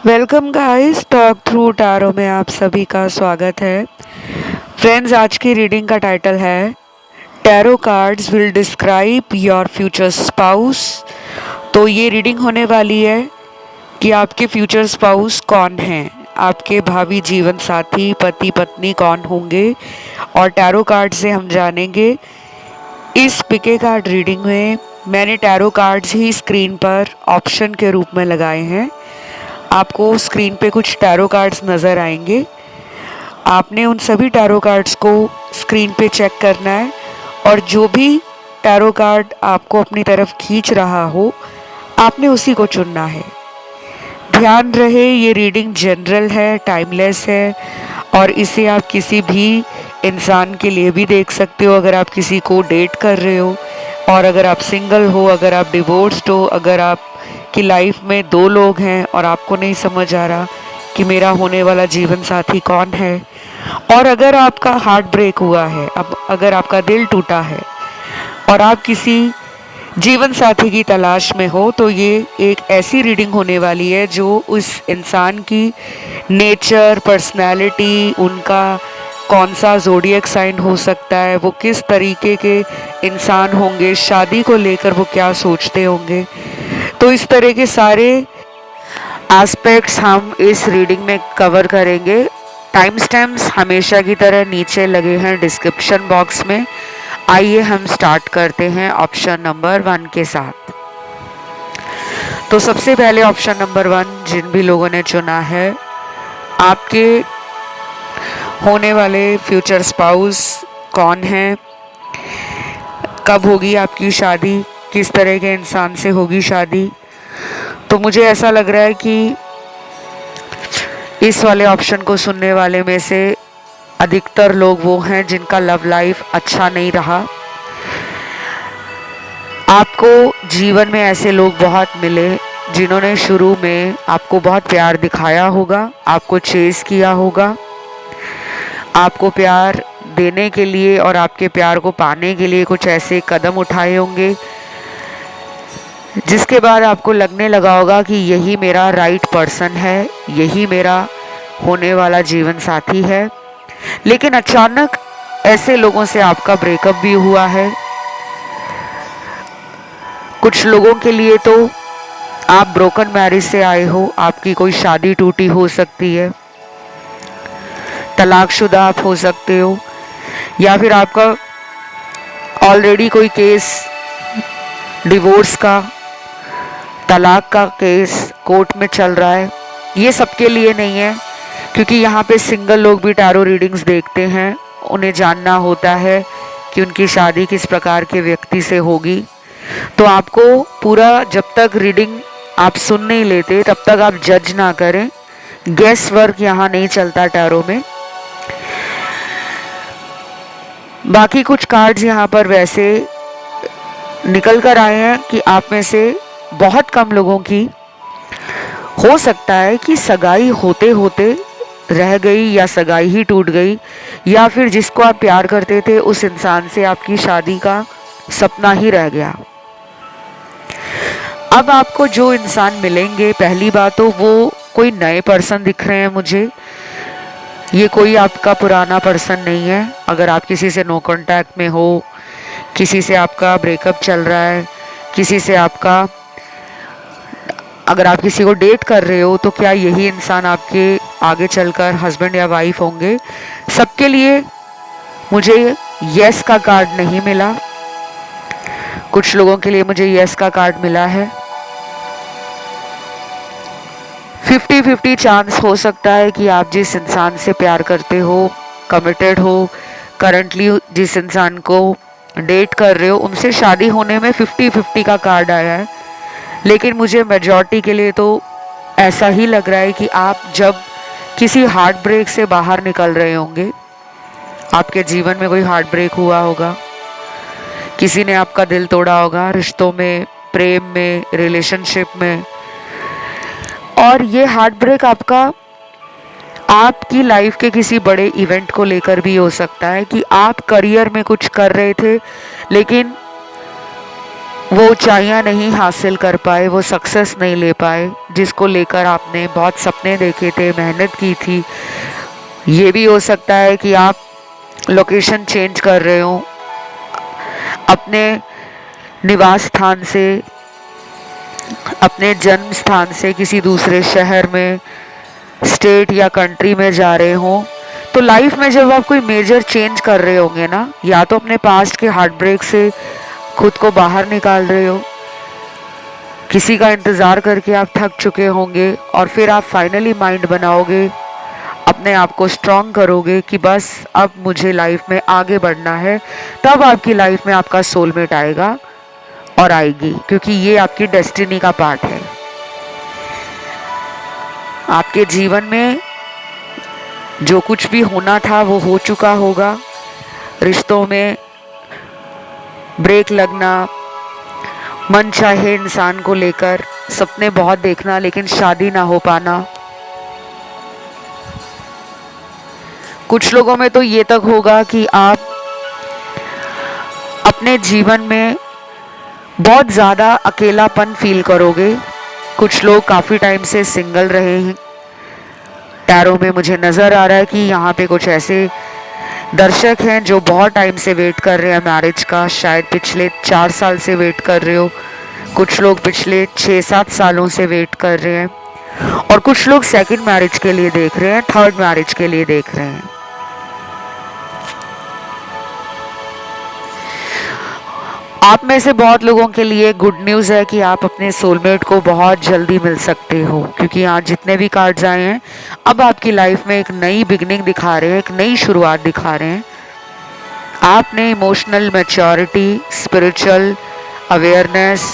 Welcome guys, talk through tarot में आप सभी का स्वागत है। फ्रेंड्स, आज की रीडिंग का टाइटल है tarot cards will describe your future spouse. तो ये रीडिंग होने वाली है कि आपके फ्यूचर स्पाउस कौन हैं, आपके भावी जीवन साथी पति पत्नी कौन होंगे, और टैरो कार्ड से हम जानेंगे। इस पिके कार्ड रीडिंग में मैंने टैरो कार्ड्स ही स्क्रीन पर ऑप्शन के रूप में लगाए हैं। आपको स्क्रीन पे कुछ टैरो कार्ड्स नज़र आएंगे। आपने उन सभी टैरो कार्ड्स को स्क्रीन पे चेक करना है और जो भी टैरो कार्ड आपको अपनी तरफ खींच रहा हो, आपने उसी को चुनना है। ध्यान रहे, ये रीडिंग जनरल है, टाइमलेस है और इसे आप किसी भी इंसान के लिए भी देख सकते हो। अगर आप किसी को डेट कर रहे हो, और अगर आप सिंगल हो, अगर आप डिवोर्स्ड हो, अगर आप की लाइफ में दो लोग हैं और आपको नहीं समझ आ रहा कि मेरा होने वाला जीवन साथी कौन है, और अगर आपका हार्ट ब्रेक हुआ है, अब अगर आपका दिल टूटा है और आप किसी जीवन साथी की तलाश में हो, तो ये एक ऐसी रीडिंग होने वाली है जो उस इंसान की नेचर, पर्सनैलिटी, उनका कौन सा ज़ोडिएक साइन हो सकता है, वो किस तरीके के इंसान होंगे, शादी को लेकर वो क्या सोचते होंगे, तो इस तरह के सारे एस्पेक्ट्स हम इस रीडिंग में कवर करेंगे। टाइम स्टैम्प्स हमेशा की तरह नीचे लगे हैं डिस्क्रिप्शन बॉक्स में। आइए हम स्टार्ट करते हैं ऑप्शन नंबर 1 के साथ। तो सबसे पहले ऑप्शन नंबर 1 जिन भी लोगों ने चुना है, आपके होने वाले फ्यूचर स्पाउस कौन है, कब होगी आपकी शादी, किस तरह के इंसान से होगी शादी। तो मुझे ऐसा लग रहा है कि इस वाले ऑप्शन को सुनने वाले में से अधिकतर लोग वो हैं जिनका लव लाइफ अच्छा नहीं रहा। आपको जीवन में ऐसे लोग बहुत मिले जिन्होंने शुरू में आपको बहुत प्यार दिखाया होगा, आपको चेस किया होगा, आपको प्यार देने के लिए और आपके प्यार को पाने के लिए कुछ ऐसे कदम उठाए होंगे जिसके बाद आपको लगने लगा होगा कि यही मेरा राइट पर्सन है, यही मेरा होने वाला जीवन साथी है। लेकिन अचानक ऐसे लोगों से आपका ब्रेकअप भी हुआ है। कुछ लोगों के लिए तो आप ब्रोकन मैरिज से आए हो, आपकी कोई शादी टूटी हो सकती है, तलाकशुदा आप हो सकते हो, या फिर आपका ऑलरेडी कोई केस डिवोर्स का, तलाक का केस कोर्ट में चल रहा है। ये सबके लिए नहीं है, क्योंकि यहाँ पे सिंगल लोग भी टैरो रीडिंग्स देखते हैं। उन्हें जानना होता है कि उनकी शादी किस प्रकार के व्यक्ति से होगी। तो आपको पूरा, जब तक रीडिंग आप सुन नहीं लेते तब तक आप जज ना करें। गेस वर्क यहाँ नहीं चलता टैरो में। बाकी कुछ कार्ड्स यहाँ पर वैसे निकल कर आए हैं कि आप में से बहुत कम लोगों की हो सकता है कि सगाई होते होते रह गई, या सगाई ही टूट गई, या फिर जिसको आप प्यार करते थे उस इंसान से आपकी शादी का सपना ही रह गया। अब आपको जो इंसान मिलेंगे, पहली बात तो वो कोई नए पर्सन दिख रहे हैं मुझे। ये कोई आपका पुराना पर्सन नहीं है। अगर आप किसी से नो कांटेक्ट में हो, किसी से आपका ब्रेकअप चल रहा है, किसी से आपका, अगर आप किसी को डेट कर रहे हो, तो क्या यही इंसान आपके आगे चलकर हस्बैंड या वाइफ होंगे। सबके लिए मुझे यस का कार्ड नहीं मिला, कुछ लोगों के लिए मुझे यस का कार्ड मिला है। 50-50 चांस हो सकता है कि आप जिस इंसान से प्यार करते हो, कमिटेड हो, करंटली जिस इंसान को डेट कर रहे हो, उनसे शादी होने में 50-50 का कार्ड आया है। लेकिन मुझे मेजॉरिटी के लिए तो ऐसा ही लग रहा है कि आप जब किसी हार्ट ब्रेक से बाहर निकल रहे होंगे, आपके जीवन में कोई हार्ट ब्रेक हुआ होगा, किसी ने आपका दिल तोड़ा होगा, रिश्तों में, प्रेम में, रिलेशनशिप में, और ये हार्ट ब्रेक आपका आपकी लाइफ के किसी बड़े इवेंट को लेकर भी हो सकता है कि आप करियर में कुछ कर रहे थे, लेकिन वो ऊंचाइयां नहीं हासिल कर पाए, वो सक्सेस नहीं ले पाए जिसको लेकर आपने बहुत सपने देखे थे, मेहनत की थी। ये भी हो सकता है कि आप लोकेशन चेंज कर रहे हो, अपने निवास स्थान से, अपने जन्म स्थान से किसी दूसरे शहर में, स्टेट या कंट्री में जा रहे हो। तो लाइफ में जब आप कोई मेजर चेंज कर रहे होंगे ना, या तो अपने पास्ट के हार्ट ब्रेक से खुद को बाहर निकाल रहे हो, किसी का इंतज़ार करके आप थक चुके होंगे, और फिर आप फाइनली माइंड बनाओगे, अपने आप को स्ट्रांग करोगे कि बस अब मुझे लाइफ में आगे बढ़ना है। तब आपकी लाइफ में आपका सोलमेट आएगा और आएगी, क्योंकि ये आपकी डेस्टिनी का पार्ट है। आपके जीवन में जो कुछ भी होना था वो हो चुका होगा। रिश्तों में ब्रेक लगना, मन चाहे इंसान को लेकर सपने बहुत देखना लेकिन शादी ना हो पाना। कुछ लोगों में तो ये तक होगा कि आप अपने जीवन में बहुत ज़्यादा अकेलापन फील करोगे। कुछ लोग काफ़ी टाइम से सिंगल रहे हैं। टैरो में मुझे नज़र आ रहा है कि यहाँ पे कुछ ऐसे दर्शक हैं जो बहुत टाइम से वेट कर रहे हैं मैरिज का। शायद पिछले 4 साल से वेट कर रहे हो, कुछ लोग पिछले 6-7 सालों से वेट कर रहे हैं, और कुछ लोग सेकंड मैरिज के लिए देख रहे हैं, थर्ड मैरिज के लिए देख रहे हैं। आप में से बहुत लोगों के लिए गुड न्यूज़ है कि आप अपने सोलमेट को बहुत जल्दी मिल सकते हो, क्योंकि यहाँ जितने भी कार्ड्स आए हैं अब आपकी लाइफ में एक नई बिगनिंग दिखा रहे हैं, एक नई शुरुआत दिखा रहे हैं। आपने emotional maturity, spiritual awareness,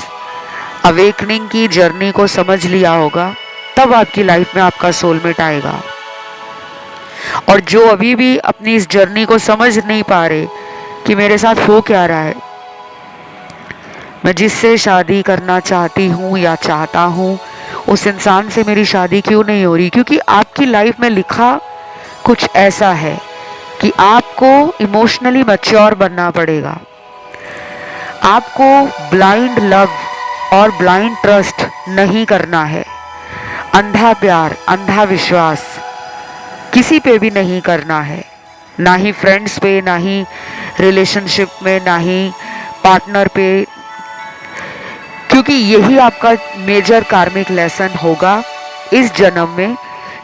awakening की जर्नी को समझ लिया होगा, तब आपकी लाइफ में आपका सोलमेट आएगा। और जो अभी भी अपनी इस जर्नी को समझ नहीं पा रहे कि मेरे साथ हो क्या रहा है, मैं जिससे शादी करना चाहती हूँ या चाहता हूँ उस इंसान से मेरी शादी क्यों नहीं हो रही, क्योंकि आपकी लाइफ में लिखा कुछ ऐसा है कि आपको इमोशनली मैच्योर बनना पड़ेगा। आपको ब्लाइंड लव और ब्लाइंड ट्रस्ट नहीं करना है। अंधा प्यार, अंधा विश्वास किसी पे भी नहीं करना है, ना ही फ्रेंड्स पे, ना ही रिलेशनशिप में, ना ही पार्टनर पे, क्योंकि यही आपका मेजर कार्मिक लेसन होगा इस जन्म में,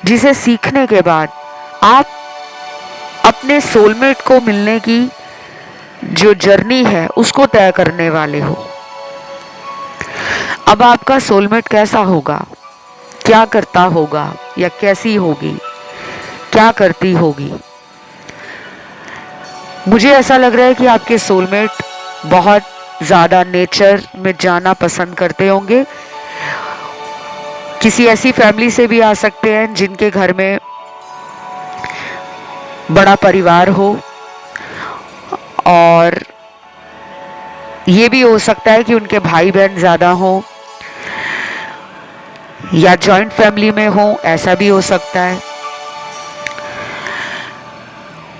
जिसे सीखने के बाद आप अपने सोलमेट को मिलने की जो जर्नी है उसको तय करने वाले हो। अब आपका सोलमेट कैसा होगा, क्या करता होगा या कैसी होगी, क्या करती होगी, मुझे ऐसा लग रहा है कि आपके सोलमेट बहुत ज़्यादा नेचर में जाना पसंद करते होंगे। किसी ऐसी फैमिली से भी आ सकते हैं जिनके घर में बड़ा परिवार हो, और ये भी हो सकता है कि उनके भाई बहन ज़्यादा हो, या जॉइंट फैमिली में हो, ऐसा भी हो सकता है।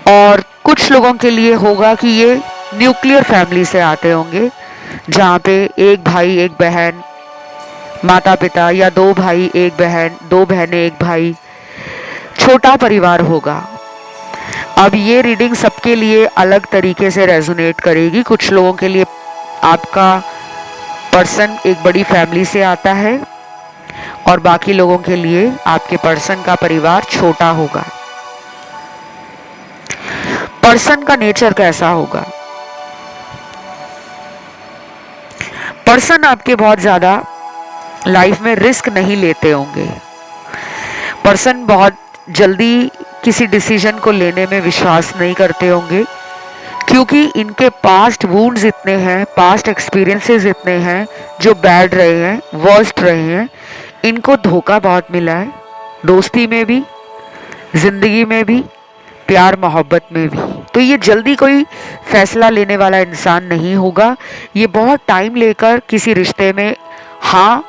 और कुछ लोगों के लिए होगा कि ये न्यूक्लियर फैमिली से आते होंगे, जहाँ पे एक भाई एक बहन, माता पिता, या 2 भाई 1 बहन, 2 बहनें 1 भाई, छोटा परिवार होगा। अब ये रीडिंग सबके लिए अलग तरीके से रेजोनेट करेगी। कुछ लोगों के लिए आपका पर्सन एक बड़ी फैमिली से आता है, और बाकी लोगों के लिए आपके पर्सन का परिवार छोटा होगा। पर्सन का नेचर कैसा होगा? पर्सन आपके बहुत ज़्यादा लाइफ में रिस्क नहीं लेते होंगे। पर्सन बहुत जल्दी किसी डिसीजन को लेने में विश्वास नहीं करते होंगे, क्योंकि इनके पास्ट वुंड्स इतने हैं, पास्ट एक्सपीरियंसेस इतने हैं जो बैड रहे हैं, वर्स्ट रहे हैं। इनको धोखा बहुत मिला है, दोस्ती में भी, जिंदगी में भी, प्यार मोहब्बत में भी। तो ये जल्दी कोई फैसला लेने वाला इंसान नहीं होगा। ये बहुत टाइम लेकर किसी रिश्ते में हाँ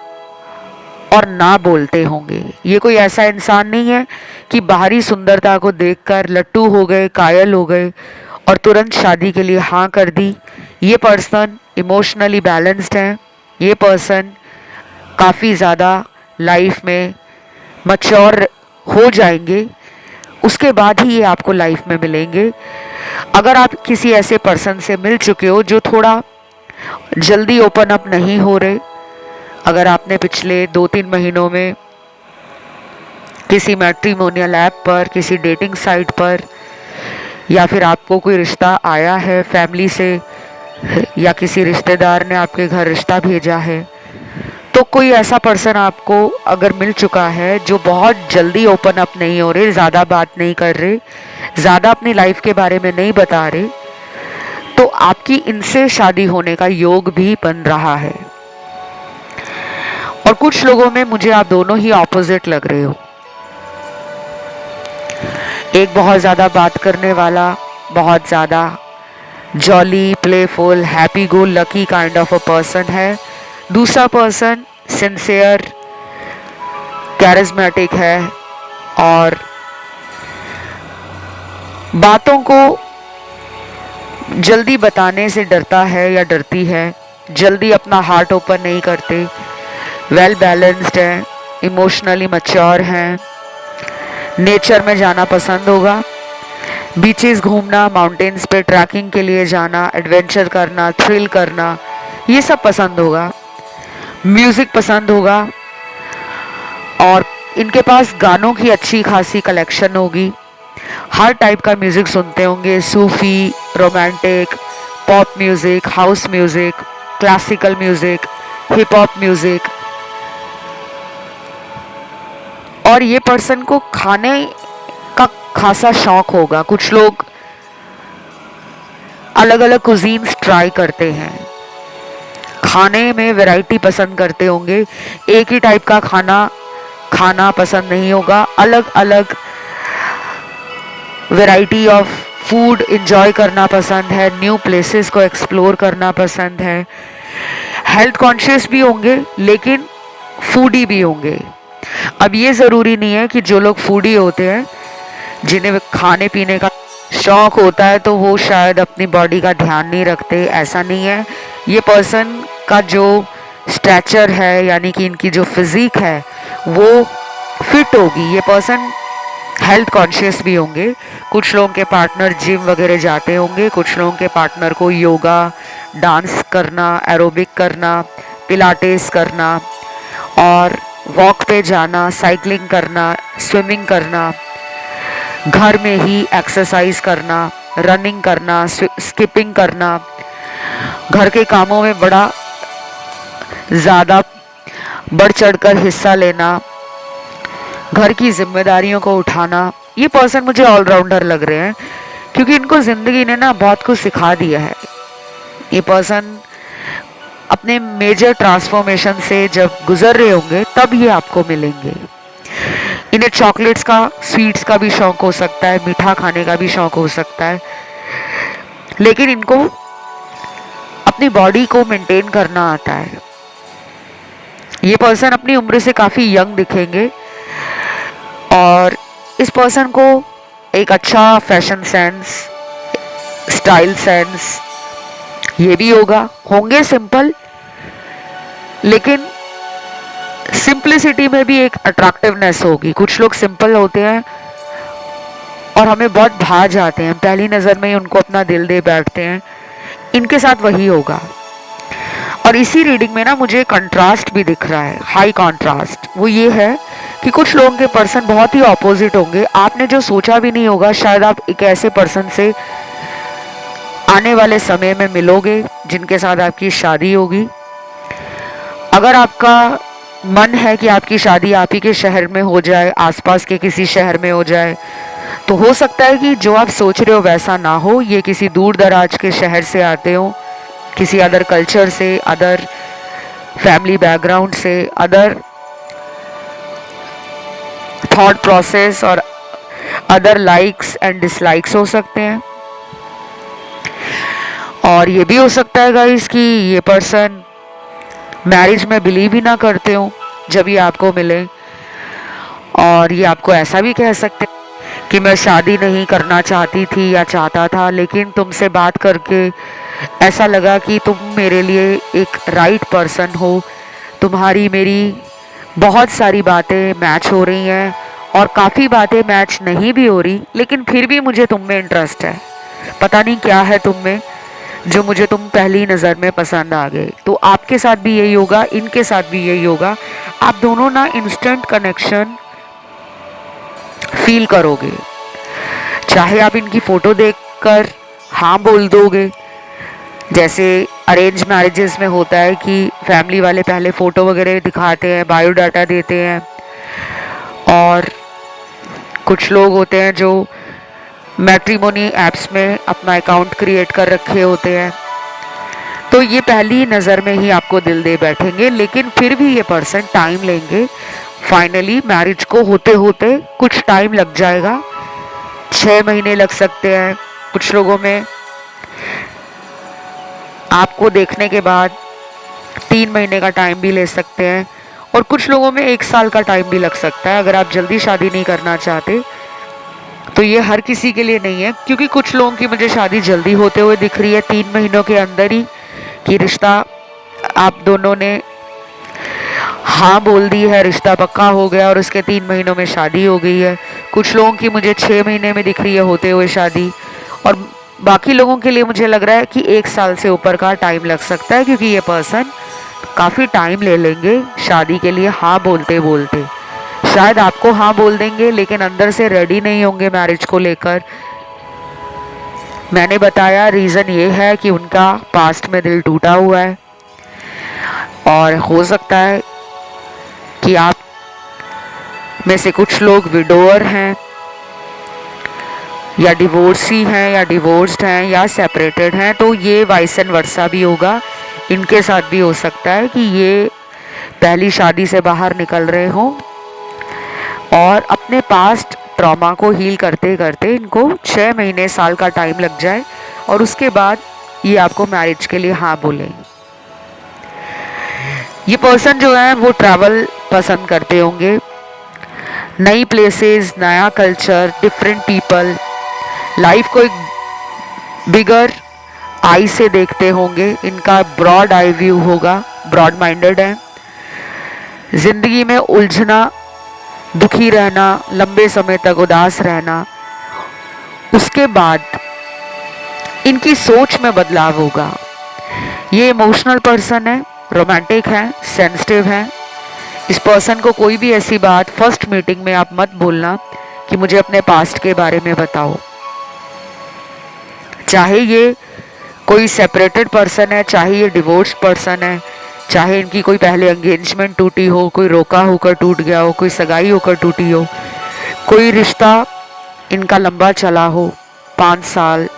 और ना बोलते होंगे। ये कोई ऐसा इंसान नहीं है कि बाहरी सुंदरता को देखकर लट्टू हो गए, कायल हो गए और तुरंत शादी के लिए हाँ कर दी। ये पर्सन इमोशनली बैलेंस्ड है। ये पर्सन काफ़ी ज़्यादा लाइफ में मैच्योर हो जाएंगे, उसके बाद ही ये आपको लाइफ में मिलेंगे। अगर आप किसी ऐसे पर्सन से मिल चुके हो जो थोड़ा जल्दी ओपन अप नहीं हो रहे, अगर आपने पिछले 2-3 महीनों में किसी मैट्रिमोनियल ऐप पर, किसी डेटिंग साइट पर, या फिर आपको कोई रिश्ता आया है फैमिली से, या किसी रिश्तेदार ने आपके घर रिश्ता भेजा है, तो कोई ऐसा पर्सन आपको अगर मिल चुका है जो बहुत जल्दी ओपन अप नहीं हो रहे, ज़्यादा बात नहीं कर रहे, ज़्यादा अपनी लाइफ के बारे में नहीं बता रहे, तो आपकी इनसे शादी होने का योग भी बन रहा है। और कुछ लोगों में मुझे आप दोनों ही ऑपोजिट लग रहे हो। एक बहुत ज़्यादा बात करने वाला, बहुत ज़्यादा jolly, playful, happy go lucky kind of a person है। दूसरा पर्सन सिंसियर, कैरिज्मेटिक है और बातों को जल्दी बताने से डरता है या डरती है, जल्दी अपना हार्ट ओपन नहीं करते, वेल बैलेंस्ड है, इमोशनली मैच्योर हैं, नेचर में जाना पसंद होगा, बीचेस घूमना, माउंटेन्स पे ट्रैकिंग के लिए जाना, एडवेंचर करना, थ्रिल करना, ये सब पसंद होगा। म्यूज़िक पसंद होगा और इनके पास गानों की अच्छी खासी कलेक्शन होगी। हर टाइप का म्यूज़िक सुनते होंगे, सूफ़ी, romantic, pop music, house music, classical music, hip hop music. और ये पर्सन को खाने का खासा शौक होगा। कुछ लोग अलग अलग कुजीन्स ट्राई करते हैं, खाने में वैरायटी पसंद करते होंगे, एक ही टाइप का खाना खाना पसंद नहीं होगा, अलग अलग वैरायटी ऑफ फूड एंजॉय करना पसंद है, न्यू प्लेसेस को एक्सप्लोर करना पसंद है। हेल्थ कॉन्शियस भी होंगे लेकिन फूडी भी होंगे। अब ये ज़रूरी नहीं है कि जो लोग फूडी होते हैं, जिन्हें खाने पीने का शौक होता है, तो वो शायद अपनी बॉडी का ध्यान नहीं रखते, ऐसा नहीं है। ये पर्सन का जो स्टैचर है, यानी कि इनकी जो फिजिक है वो फिट होगी। ये पर्सन हेल्थ कॉन्शियस भी होंगे। कुछ लोगों के पार्टनर जिम वगैरह जाते होंगे, कुछ लोगों के पार्टनर को योगा, डांस करना, एरोबिक करना, पिलाटेस करना और वॉक पे जाना, साइकिलिंग करना, स्विमिंग करना, घर में ही एक्सरसाइज करना, रनिंग करना, स्किपिंग करना, घर के कामों में बड़ा ज़्यादा बढ़ चढ़कर हिस्सा लेना, घर की जिम्मेदारियों को उठाना। ये पर्सन मुझे ऑलराउंडर लग रहे हैं क्योंकि इनको ज़िंदगी ने ना बहुत कुछ सिखा दिया है। ये पर्सन अपने मेजर ट्रांसफॉर्मेशन से जब गुजर रहे होंगे तब ये आपको मिलेंगे। इन्हें चॉकलेट्स का, स्वीट्स का भी शौक हो सकता है, मीठा खाने का भी शौक हो सकता है, लेकिन इनको अपनी बॉडी को मेंटेन करना आता है। ये पर्सन अपनी उम्र से काफ़ी यंग दिखेंगे और इस पर्सन को एक अच्छा फैशन सेंस, स्टाइल सेंस ये भी होगा। होंगे सिंपल, लेकिन सिंप्लिसिटी में भी एक अट्रैक्टिवनेस होगी। कुछ लोग सिंपल होते हैं और हमें बहुत भा जाते हैं, पहली नज़र में ही उनको अपना दिल दे बैठते हैं। इनके साथ वही होगा। और इसी रीडिंग में ना मुझे कंट्रास्ट भी दिख रहा है, हाई कंट्रास्ट। वो ये है कि कुछ लोगों के पर्सन बहुत ही ऑपोजिट होंगे। आपने जो सोचा भी नहीं होगा, शायद आप एक ऐसे पर्सन से आने वाले समय में मिलोगे जिनके साथ आपकी शादी होगी। अगर आपका मन है कि आपकी शादी आप ही के शहर में हो जाए, आसपास के किसी शहर में हो जाए, तो हो सकता है कि जो आप सोच रहे हो वैसा ना हो। ये किसी दूर दराज के शहर से आते हो, किसी अदर कल्चर से, अदर फैमिली बैकग्राउंड से, अदर थॉट प्रोसेस और अदर लाइक्स एंड डिसलाइक्स हो सकते हैं। और ये भी हो सकता है गाइस कि ये पर्सन मैरिज में बिलीव ही ना करते हो जब ये आपको मिले। और ये आपको ऐसा भी कह सकते हैं कि मैं शादी नहीं करना चाहती थी या चाहता था, लेकिन तुमसे बात करके ऐसा लगा कि तुम मेरे लिए एक राइट पर्सन हो। तुम्हारी मेरी बहुत सारी बातें मैच हो रही हैं और काफ़ी बातें मैच नहीं भी हो रही, लेकिन फिर भी मुझे तुम में इंटरेस्ट है। पता नहीं क्या है तुम में जो मुझे तुम पहली नज़र में पसंद आ गए। तो आपके साथ भी यही होगा, इनके साथ भी यही होगा। आप दोनों ना इंस्टेंट कनेक्शन फील करोगे। चाहे आप इनकी फ़ोटो देखकर हाँ बोल दोगे, जैसे अरेंज मैरिजेस में होता है कि फैमिली वाले पहले फ़ोटो वगैरह दिखाते हैं, बायोडाटा देते हैं, और कुछ लोग होते हैं जो मैट्रिमोनी ऐप्स में अपना अकाउंट क्रिएट कर रखे होते हैं। तो ये पहली नज़र में ही आपको दिल दे बैठेंगे, लेकिन फिर भी ये पर्सन टाइम लेंगे। फाइनली मैरिज को होते होते कुछ टाइम लग जाएगा, 6 महीने लग सकते हैं कुछ लोगों में। आपको देखने के बाद 3 महीने का टाइम भी ले सकते हैं, और कुछ लोगों में 1 साल का टाइम भी लग सकता है। अगर आप जल्दी शादी नहीं करना चाहते तो ये हर किसी के लिए नहीं है, क्योंकि कुछ लोगों की मुझे शादी जल्दी होते हुए दिख रही है, 3 महीनों के अंदर ही कि रिश्ता आप दोनों ने हाँ बोल दी है, रिश्ता पक्का हो गया और उसके 3 महीनों में शादी हो गई है। कुछ लोगों की मुझे 6 महीने में दिख रही है होते हुए शादी, और बाकी लोगों के लिए मुझे लग रहा है कि 1 साल से ऊपर का टाइम लग सकता है, क्योंकि ये पर्सन काफ़ी टाइम ले लेंगे शादी के लिए हाँ बोलते बोलते। शायद आपको हाँ बोल देंगे, लेकिन अंदर से रेडी नहीं होंगे मैरिज को लेकर। मैंने बताया रीज़न ये है कि उनका पास्ट में दिल टूटा हुआ है, और हो सकता है कि आप में से कुछ लोग विडोअर हैं, या डिवोर्सी हैं, या डिवोर्स्ड हैं, या सेपरेटेड हैं। तो ये वाइस एंड वर्सा भी होगा। इनके साथ भी हो सकता है कि ये पहली शादी से बाहर निकल रहे हों और अपने पास्ट ट्रॉमा को हील करते करते इनको 6 महीने साल का टाइम लग जाए, और उसके बाद ये आपको मैरिज के लिए हाँ बोले। ये पर्सन जो है वो ट्रैवल पसंद करते होंगे, नई प्लेसेस, नया कल्चर, डिफरेंट पीपल, लाइफ को एक बिगर आई से देखते होंगे। इनका ब्रॉड आई व्यू होगा, ब्रॉड माइंडेड है। जिंदगी में उलझना, दुखी रहना, लंबे समय तक उदास रहना, उसके बाद इनकी सोच में बदलाव होगा। ये इमोशनल पर्सन है, रोमांटिक है, सेंसिटिव है। इस पर्सन को कोई भी ऐसी बात फर्स्ट मीटिंग में आप मत बोलना कि मुझे अपने पास्ट के बारे में बताओ। चाहे ये कोई सेपरेटेड पर्सन है, चाहे ये डिवोर्स पर्सन है, चाहे इनकी कोई पहले एंगेजमेंट टूटी हो, कोई रोका होकर टूट गया हो, कोई सगाई होकर टूटी हो, कोई रिश्ता इनका लंबा चला हो, 5 साल,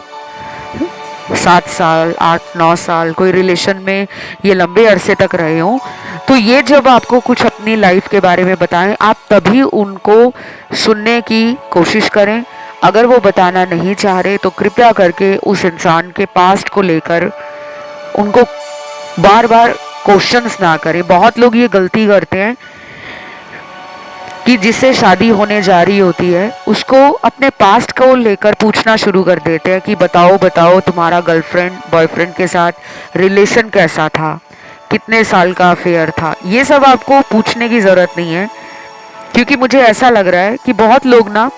7 साल, 8-9 साल, कोई रिलेशन में ये लंबे अरसे तक रहे हों, तो ये जब आपको कुछ अपनी लाइफ के बारे में बताएं, आप तभी उनको सुनने की कोशिश करें। अगर वो बताना नहीं चाह रहे तो कृपया करके उस इंसान के पास्ट को लेकर उनको बार बार क्वेश्चंस ना करें। बहुत लोग ये गलती करते हैं कि जिससे शादी होने जा रही होती है उसको अपने पास्ट को लेकर पूछना शुरू कर देते हैं कि बताओ बताओ तुम्हारा गर्लफ्रेंड बॉयफ्रेंड के साथ रिलेशन कैसा था, कितने साल का अफेयर था। ये सब आपको पूछने की ज़रूरत नहीं है, क्योंकि मुझे ऐसा लग रहा है कि बहुत लोग ना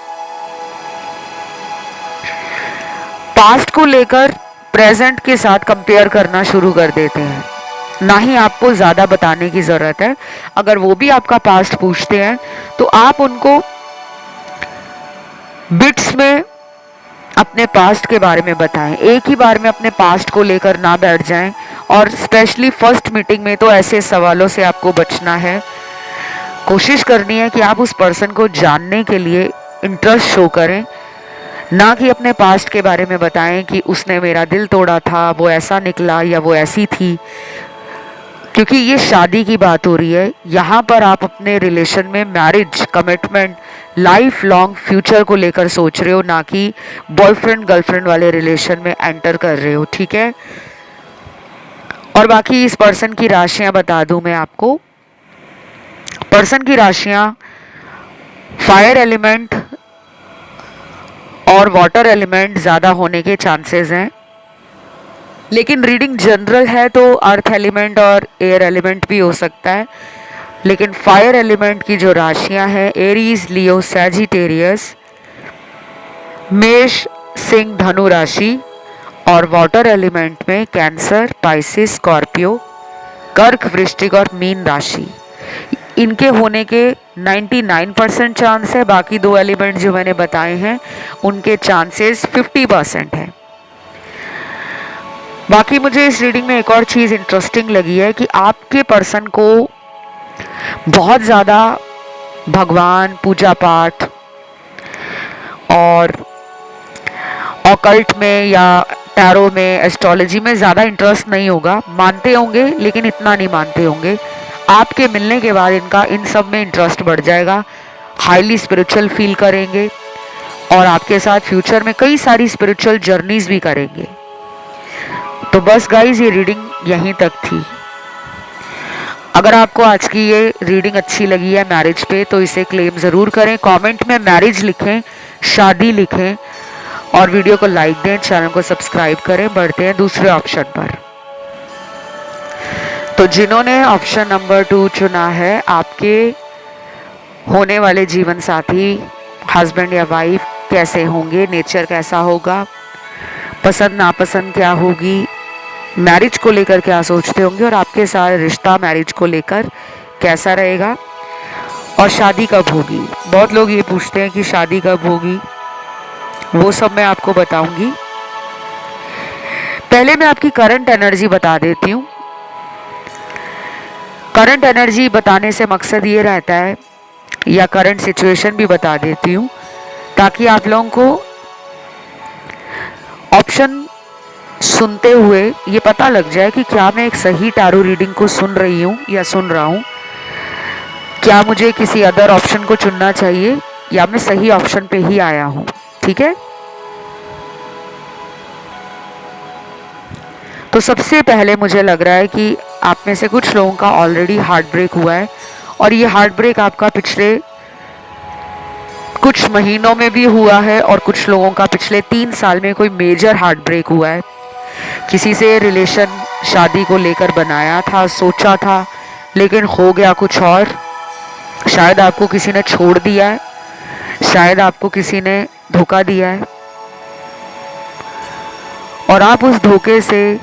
पास्ट को लेकर प्रेजेंट के साथ कंपेयर करना शुरू कर देते हैं। ना ही आपको ज़्यादा बताने की ज़रूरत है। अगर वो भी आपका पास्ट पूछते हैं तो आप उनको बिट्स में अपने पास्ट के बारे में बताएं। एक ही बार में अपने पास्ट को लेकर ना बैठ जाएं, और स्पेशली फर्स्ट मीटिंग में तो ऐसे सवालों से आपको बचना है। कोशिश करनी है कि आप उस पर्सन को जानने के लिए इंटरेस्ट शो करें, ना कि अपने पास्ट के बारे में बताएं कि उसने मेरा दिल तोड़ा था, वो ऐसा निकला या वो ऐसी थी। क्योंकि ये शादी की बात हो रही है, यहाँ पर आप अपने रिलेशन में marriage, commitment, life long future को लेकर सोच रहे हो, ना कि बॉयफ्रेंड गर्लफ्रेंड वाले रिलेशन में एंटर कर रहे हो। ठीक है। और बाकी इस पर्सन की राशियां बता दूं मैं आपको। पर्सन की राशियां फायर एलिमेंट और वाटर एलिमेंट ज़्यादा होने के चांसेस हैं। लेकिन रीडिंग जनरल है तो अर्थ एलिमेंट और एयर एलिमेंट भी हो सकता है। लेकिन फायर एलिमेंट की जो राशियां हैं एरीज, लियो, सैजिटेरियस, मेष, सिंह, धनु राशि, और वाटर एलिमेंट में कैंसर, पाइसिस, स्कॉर्पियो, कर्क, वृश्चिक और मीन राशि, इनके होने के 99% चांस है। बाकी दो एलिमेंट जो मैंने बताए हैं उनके चांसेस 50% है। बाकी मुझे इस रीडिंग में एक और चीज़ इंटरेस्टिंग लगी है कि आपके पर्सन को बहुत ज़्यादा भगवान, पूजा पाठ और ऑकल्ट में या टैरो में, एस्ट्रोलॉजी में ज़्यादा इंटरेस्ट नहीं होगा। मानते होंगे लेकिन इतना नहीं मानते होंगे। आपके मिलने के बाद इनका इन सब में इंटरेस्ट बढ़ जाएगा, हाईली स्पिरिचुअल फील करेंगे और आपके साथ फ्यूचर में कई सारी स्पिरिचुअल जर्नीज भी करेंगे। तो बस गाइज, ये रीडिंग यहीं तक थी। अगर आपको आज की ये रीडिंग अच्छी लगी है मैरिज पे तो इसे क्लेम ज़रूर करें। कमेंट में मैरिज लिखें, शादी लिखें और वीडियो को लाइक दें, चैनल को सब्सक्राइब करें। बढ़ते हैं दूसरे ऑप्शन पर। तो जिन्होंने ऑप्शन नंबर 2 चुना है, आपके होने वाले जीवन साथी, हस्बैंड या वाइफ कैसे होंगे, नेचर कैसा होगा, पसंद नापसंद क्या होगी, मैरिज को लेकर क्या सोचते होंगे और आपके साथ रिश्ता मैरिज को लेकर कैसा रहेगा, और शादी कब होगी। बहुत लोग ये पूछते हैं कि शादी कब होगी, वो सब मैं आपको बताऊंगी। पहले मैं आपकी करंट एनर्जी बता देती हूँ। करंट एनर्जी बताने से मकसद ये रहता है, या करंट सिचुएशन भी बता देती हूँ ताकि आप लोगों को ऑप्शन सुनते हुए ये पता लग जाए कि क्या मैं एक सही टैरो रीडिंग को सुन रही हूँ या सुन रहा हूँ, क्या मुझे किसी अदर ऑप्शन को चुनना चाहिए या मैं सही ऑप्शन पे ही आया हूँ। ठीक है, तो सबसे पहले मुझे लग रहा है कि आप में से कुछ लोगों का ऑलरेडी हार्ट ब्रेक हुआ है और ये हार्ट ब्रेक आपका पिछले कुछ महीनों में भी हुआ है और कुछ लोगों का पिछले 3 साल में कोई मेजर हार्ट ब्रेक हुआ है। किसी से रिलेशन शादी को लेकर बनाया था, सोचा था, लेकिन हो गया कुछ और। शायद आपको किसी ने छोड़ दिया है, शायद आपको किसी ने धोखा दिया है और आप उस धोखे से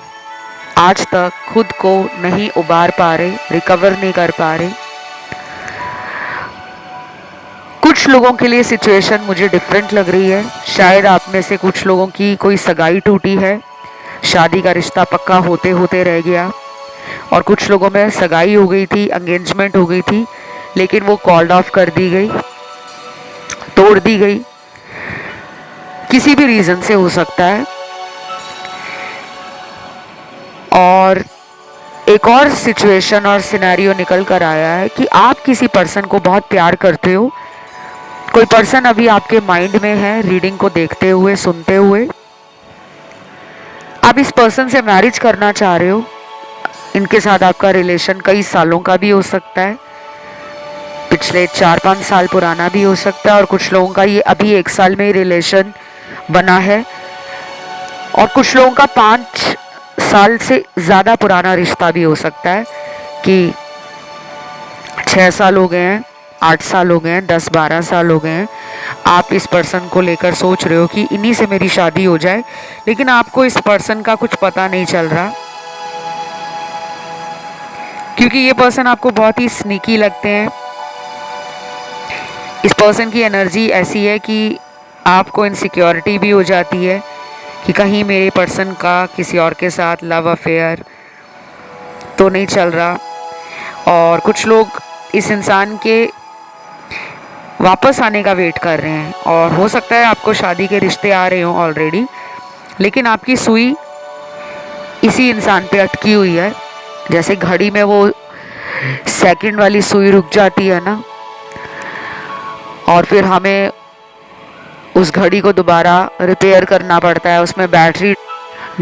आज तक खुद को नहीं उबार पा रहे, रिकवर नहीं कर पा रहे। कुछ लोगों के लिए सिचुएशन मुझे डिफरेंट लग रही है। शायद आप में से कुछ लोगों की कोई सगाई टूटी है, शादी का रिश्ता पक्का होते होते रह गया, और कुछ लोगों में सगाई हो गई थी, एंगेजमेंट हो गई थी, लेकिन वो कॉल्ड ऑफ कर दी गई, तोड़ दी गई, किसी भी रीज़न से हो सकता है। और एक और सिचुएशन और सिनेरियो निकल कर आया है कि आप किसी पर्सन को बहुत प्यार करते हो। कोई पर्सन अभी आपके माइंड में है, रीडिंग को देखते हुए, सुनते हुए। आप इस पर्सन से मैरिज करना चाह रहे हो। इनके साथ आपका रिलेशन कई सालों का भी हो सकता है, पिछले 4-5 साल पुराना भी हो सकता है, और कुछ लोगों का ये अभी 1 साल में ही रिलेशन बना है, और कुछ लोगों का 5 साल से ज़्यादा पुराना रिश्ता भी हो सकता है कि 6 साल हो गए हैं, 8 साल हो गए हैं, 10-12 साल हो गए हैं। आप इस पर्सन को लेकर सोच रहे हो कि इन्हीं से मेरी शादी हो जाए, लेकिन आपको इस पर्सन का कुछ पता नहीं चल रहा, क्योंकि ये पर्सन आपको बहुत ही स्नीकी लगते हैं। इस पर्सन की एनर्जी ऐसी है कि आपको इनसिक्योरिटी भी हो जाती है कि कहीं मेरे पर्सन का किसी और के साथ लव अफेयर तो नहीं चल रहा। और कुछ लोग इस इंसान के वापस आने का वेट कर रहे हैं, और हो सकता है आपको शादी के रिश्ते आ रहे हों ऑलरेडी, लेकिन आपकी सुई इसी इंसान पे अटकी हुई है। जैसे घड़ी में वो सेकंड वाली सुई रुक जाती है ना, और फिर हमें उस घड़ी को दोबारा रिपेयर करना पड़ता है, उसमें बैटरी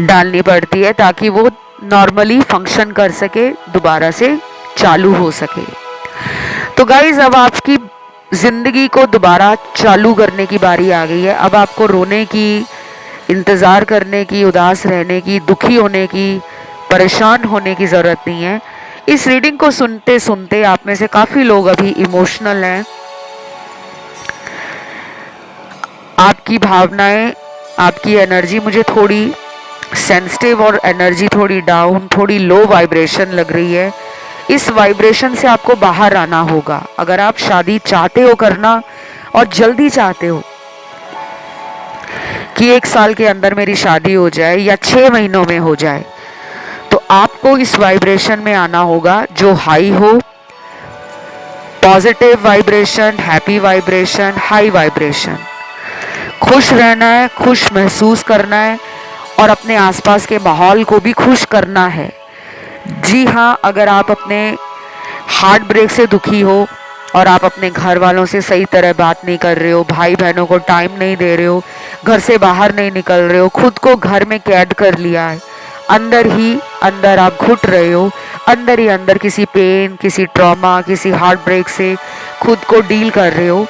डालनी पड़ती है ताकि वो नॉर्मली फंक्शन कर सके, दोबारा से चालू हो सके। तो गाइज, अब आपकी ज़िंदगी को दोबारा चालू करने की बारी आ गई है। अब आपको रोने की, इंतज़ार करने की, उदास रहने की, दुखी होने की, परेशान होने की ज़रूरत नहीं है। इस रीडिंग को सुनते सुनते आप में से काफ़ी लोग अभी इमोशनल हैं। आपकी भावनाएं, आपकी एनर्जी मुझे थोड़ी सेंसिटिव और एनर्जी थोड़ी डाउन, थोड़ी लो वाइब्रेशन लग रही है। इस वाइब्रेशन से आपको बाहर आना होगा। अगर आप शादी चाहते हो करना और जल्दी चाहते हो कि 1 साल के अंदर मेरी शादी हो जाए या 6 महीनों में हो जाए, तो आपको इस वाइब्रेशन में आना होगा जो हाई हो, positive vibration, happy vibration, high vibration. खुश रहना है, खुश महसूस करना है और अपने आसपास के माहौल को भी खुश करना है। जी हाँ, अगर आप अपने हार्ट ब्रेक से दुखी हो और आप अपने घर वालों से सही तरह बात नहीं कर रहे हो, भाई बहनों को टाइम नहीं दे रहे हो, घर से बाहर नहीं निकल रहे हो, खुद को घर में कैद कर लिया है, अंदर ही अंदर आप घुट रहे हो, अंदर ही अंदर किसी पेन, किसी ट्रॉमा, किसी हार्ट ब्रेक से खुद को डील कर रहे हो,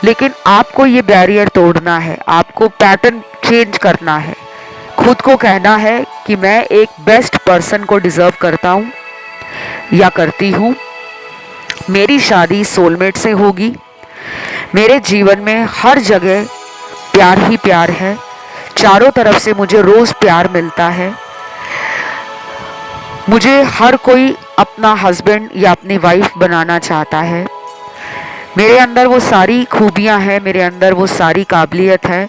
लेकिन आपको ये बैरियर तोड़ना है, आपको पैटर्न चेंज करना है। खुद को कहना है कि मैं एक बेस्ट पर्सन को डिज़र्व करता हूँ या करती हूँ। मेरी शादी सोलमेट से होगी। मेरे जीवन में हर जगह प्यार ही प्यार है। चारों तरफ से मुझे रोज़ प्यार मिलता है। मुझे हर कोई अपना हस्बैंड या अपनी वाइफ बनाना चाहता है। मेरे अंदर वो सारी खूबियाँ हैं, मेरे अंदर वो सारी काबिलियत है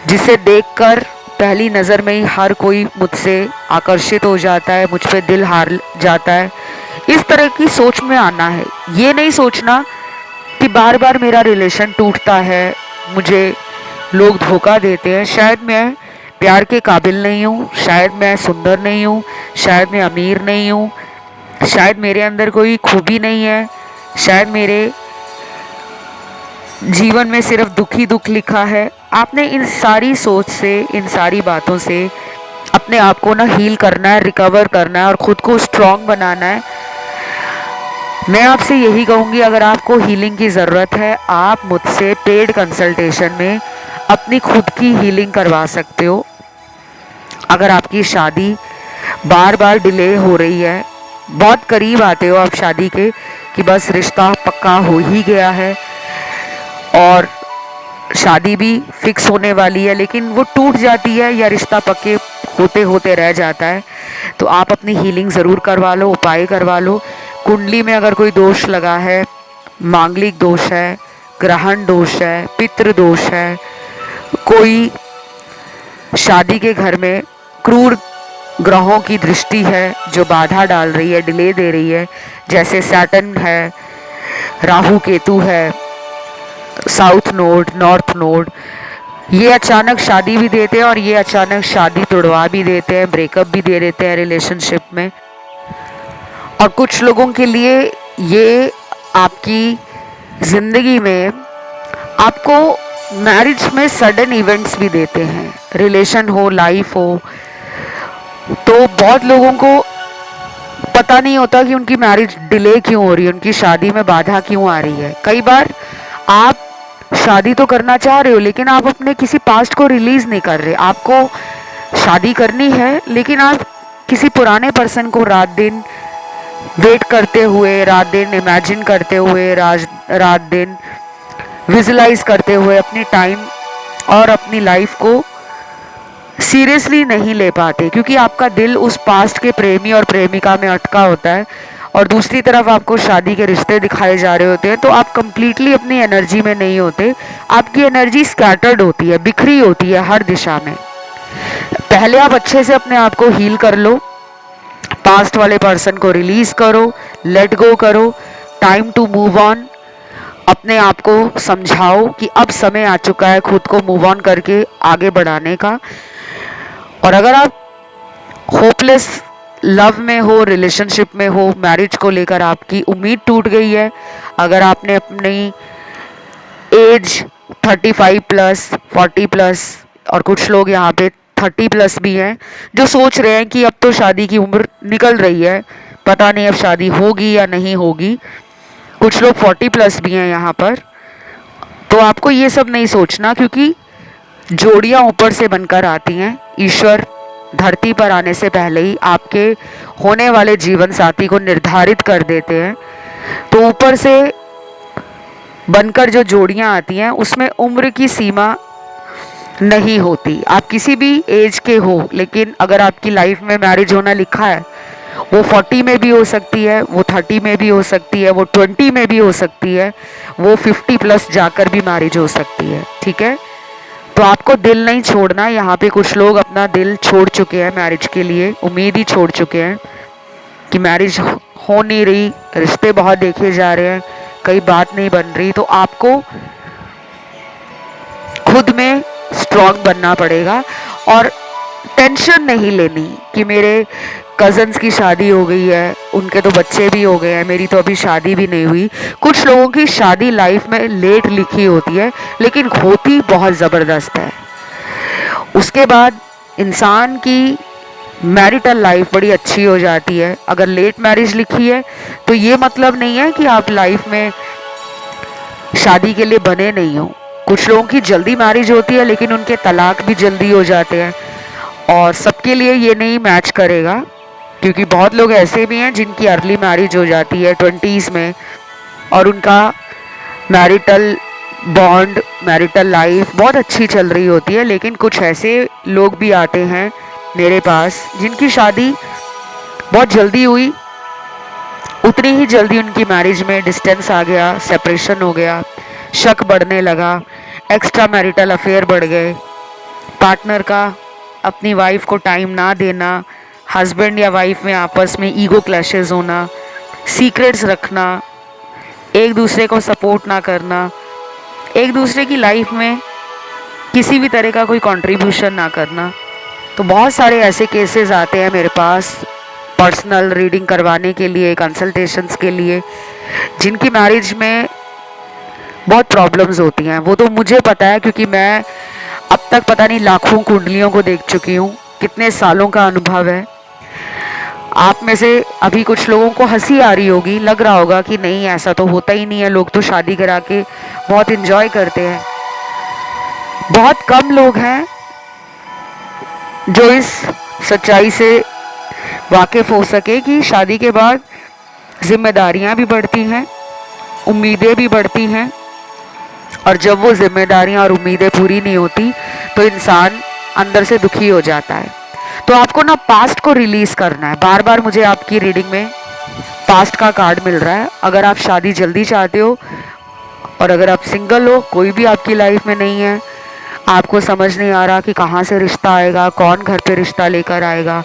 जिसे देखकर पहली नज़र में ही हर कोई मुझसे आकर्षित हो जाता है, मुझ पे दिल हार जाता है। इस तरह की सोच में आना है। ये नहीं सोचना कि बार बार मेरा रिलेशन टूटता है, मुझे लोग धोखा देते हैं, शायद मैं प्यार के काबिल नहीं हूँ, शायद मैं सुंदर नहीं हूँ, शायद मैं अमीर नहीं हूँ, शायद मेरे अंदर कोई खूबी नहीं है, शायद मेरे जीवन में सिर्फ दुख ही दुख लिखा है। आपने इन सारी सोच से, इन सारी बातों से अपने आप को ना हील करना है, रिकवर करना है और ख़ुद को स्ट्रॉन्ग बनाना है। मैं आपसे यही कहूँगी, अगर आपको हीलिंग की ज़रूरत है, आप मुझसे पेड कंसल्टेशन में अपनी खुद की हीलिंग करवा सकते हो। अगर आपकी शादी बार बार डिले हो रही है, बहुत करीब आते हो आप शादी के कि बस रिश्ता पक्का हो ही गया है और शादी भी फिक्स होने वाली है, लेकिन वो टूट जाती है या रिश्ता पक्के होते होते रह जाता है, तो आप अपनी हीलिंग ज़रूर करवा लो, उपाय करवा लो। कुंडली में अगर कोई दोष लगा है, मांगलिक दोष है, ग्रहण दोष है, पितृ दोष है, कोई शादी के घर में क्रूर ग्रहों की दृष्टि है जो बाधा डाल रही है, डिले दे रही है, जैसे सैटर्न है, राहु केतु है, साउथ नोड, नॉर्थ नोड, ये अचानक शादी भी देते हैं और ये अचानक शादी तोड़वा भी देते हैं, ब्रेकअप भी दे देते हैं रिलेशनशिप में। और कुछ लोगों के लिए ये आपकी ज़िंदगी में आपको मैरिज में सडन इवेंट्स भी देते हैं, रिलेशन हो, लाइफ हो, तो बहुत लोगों को पता नहीं होता कि उनकी मैरिज डिले क्यों हो रही है, उनकी शादी में बाधा क्यों आ रही है। कई बार आप शादी तो करना चाह रहे हो लेकिन आप अपने किसी पास्ट को रिलीज़ नहीं कर रहे। आपको शादी करनी है लेकिन आप किसी पुराने पर्सन को रात दिन वेट करते हुए, रात दिन इमेजिन करते हुए, रात दिन विजुलाइज करते हुए अपनी टाइम और अपनी लाइफ को सीरियसली नहीं ले पाते, क्योंकि आपका दिल उस पास्ट के प्रेमी और प्रेमिका में अटका होता है और दूसरी तरफ आपको शादी के रिश्ते दिखाए जा रहे होते हैं, तो आप कंप्लीटली अपनी एनर्जी में नहीं होते। आपकी एनर्जी स्कैटर्ड होती है, बिखरी होती है हर दिशा में। पहले आप अच्छे से अपने आप को हील कर लो, पास्ट वाले पर्सन को रिलीज करो, लेट गो करो, टाइम टू मूव ऑन। अपने आप को समझाओ कि अब समय आ चुका है खुद को मूव ऑन करके आगे बढ़ाने का। और अगर आप होपलेस लव में हो, रिलेशनशिप में हो, मैरिज को लेकर आपकी उम्मीद टूट गई है, अगर आपने अपनी एज 35 प्लस, 40 प्लस और कुछ लोग यहाँ पे 30 प्लस भी हैं जो सोच रहे हैं कि अब तो शादी की उम्र निकल रही है, पता नहीं अब शादी होगी या नहीं होगी, कुछ लोग 40 प्लस भी हैं यहाँ पर। तो आपको ये सब नहीं सोचना, क्योंकि जोड़ियाँ ऊपर से बनकर आती हैं। ईश्वर धरती पर आने से पहले ही आपके होने वाले जीवन साथी को निर्धारित कर देते हैं। तो ऊपर से बनकर जो जोड़ियाँ आती हैं उसमें उम्र की सीमा नहीं होती। आप किसी भी एज के हो, लेकिन अगर आपकी लाइफ में मैरिज होना लिखा है, वो 40 में भी हो सकती है, वो 30 में भी हो सकती है, वो 20 में भी हो सकती है, वो 50 प्लस जाकर भी मैरिज हो सकती है। ठीक है, तो आपको दिल नहीं छोड़ना। यहाँ पे कुछ लोग अपना दिल छोड़ चुके हैं मैरिज के लिए, उम्मीद ही छोड़ चुके हैं कि मैरिज हो नहीं रही, रिश्ते बहुत देखे जा रहे हैं, कई बात नहीं बन रही। तो आपको खुद में स्ट्रांग बनना पड़ेगा और टेंशन नहीं लेनी कि मेरे कज़न्स की शादी हो गई है, उनके तो बच्चे भी हो गए हैं, मेरी तो अभी शादी भी नहीं हुई। कुछ लोगों की शादी लाइफ में लेट लिखी होती है, लेकिन होती बहुत ज़बरदस्त है। उसके बाद इंसान की मैरिटल लाइफ बड़ी अच्छी हो जाती है। अगर लेट मैरिज लिखी है तो ये मतलब नहीं है कि आप लाइफ में शादी के लिए बने नहीं हो। कुछ लोगों की जल्दी मैरिज होती है, लेकिन उनके तलाक भी जल्दी हो जाते हैं, और सबके लिए ये नहीं मैच करेगा, क्योंकि बहुत लोग ऐसे भी हैं जिनकी अर्ली मैरिज हो जाती है 20s में, और उनका मैरिटल बॉन्ड, मैरिटल लाइफ बहुत अच्छी चल रही होती है। लेकिन कुछ ऐसे लोग भी आते हैं मेरे पास जिनकी शादी बहुत जल्दी हुई, उतनी ही जल्दी उनकी मैरिज में डिस्टेंस आ गया, सेपरेशन हो गया, शक बढ़ने लगा, एक्स्ट्रा मैरिटल अफेयर बढ़ गए, पार्टनर का अपनी वाइफ को टाइम ना देना, हस्बैंड या वाइफ में आपस में ईगो क्लैशेस होना, सीक्रेट्स रखना, एक दूसरे को सपोर्ट ना करना, एक दूसरे की लाइफ में किसी भी तरह का कोई कंट्रीब्यूशन ना करना। तो बहुत सारे ऐसे केसेस आते हैं मेरे पास पर्सनल रीडिंग करवाने के लिए, कंसल्टेशंस के लिए, जिनकी मैरिज में बहुत प्रॉब्लम्स होती हैं। वो तो मुझे पता है, क्योंकि मैं अब तक पता नहीं लाखों कुंडलियों को देख चुकी हूँ, कितने सालों का अनुभव है। आप में से अभी कुछ लोगों को हंसी आ रही होगी, लग रहा होगा कि नहीं ऐसा तो होता ही नहीं है, लोग तो शादी करा के बहुत इन्जॉय करते हैं। बहुत कम लोग हैं जो इस सच्चाई से वाकिफ़ हो सके कि शादी के बाद जिम्मेदारियां भी बढ़ती हैं, उम्मीदें भी बढ़ती हैं, और जब वो जिम्मेदारियां और उम्मीदें पूरी नहीं होती तो इंसान अंदर से दुखी हो जाता है। तो आपको ना पास्ट को रिलीज़ करना है। बार बार मुझे आपकी रीडिंग में पास्ट का कार्ड मिल रहा है। अगर आप शादी जल्दी चाहते हो, और अगर आप सिंगल हो, कोई भी आपकी लाइफ में नहीं है, आपको समझ नहीं आ रहा कि कहाँ से रिश्ता आएगा, कौन घर पे रिश्ता लेकर आएगा,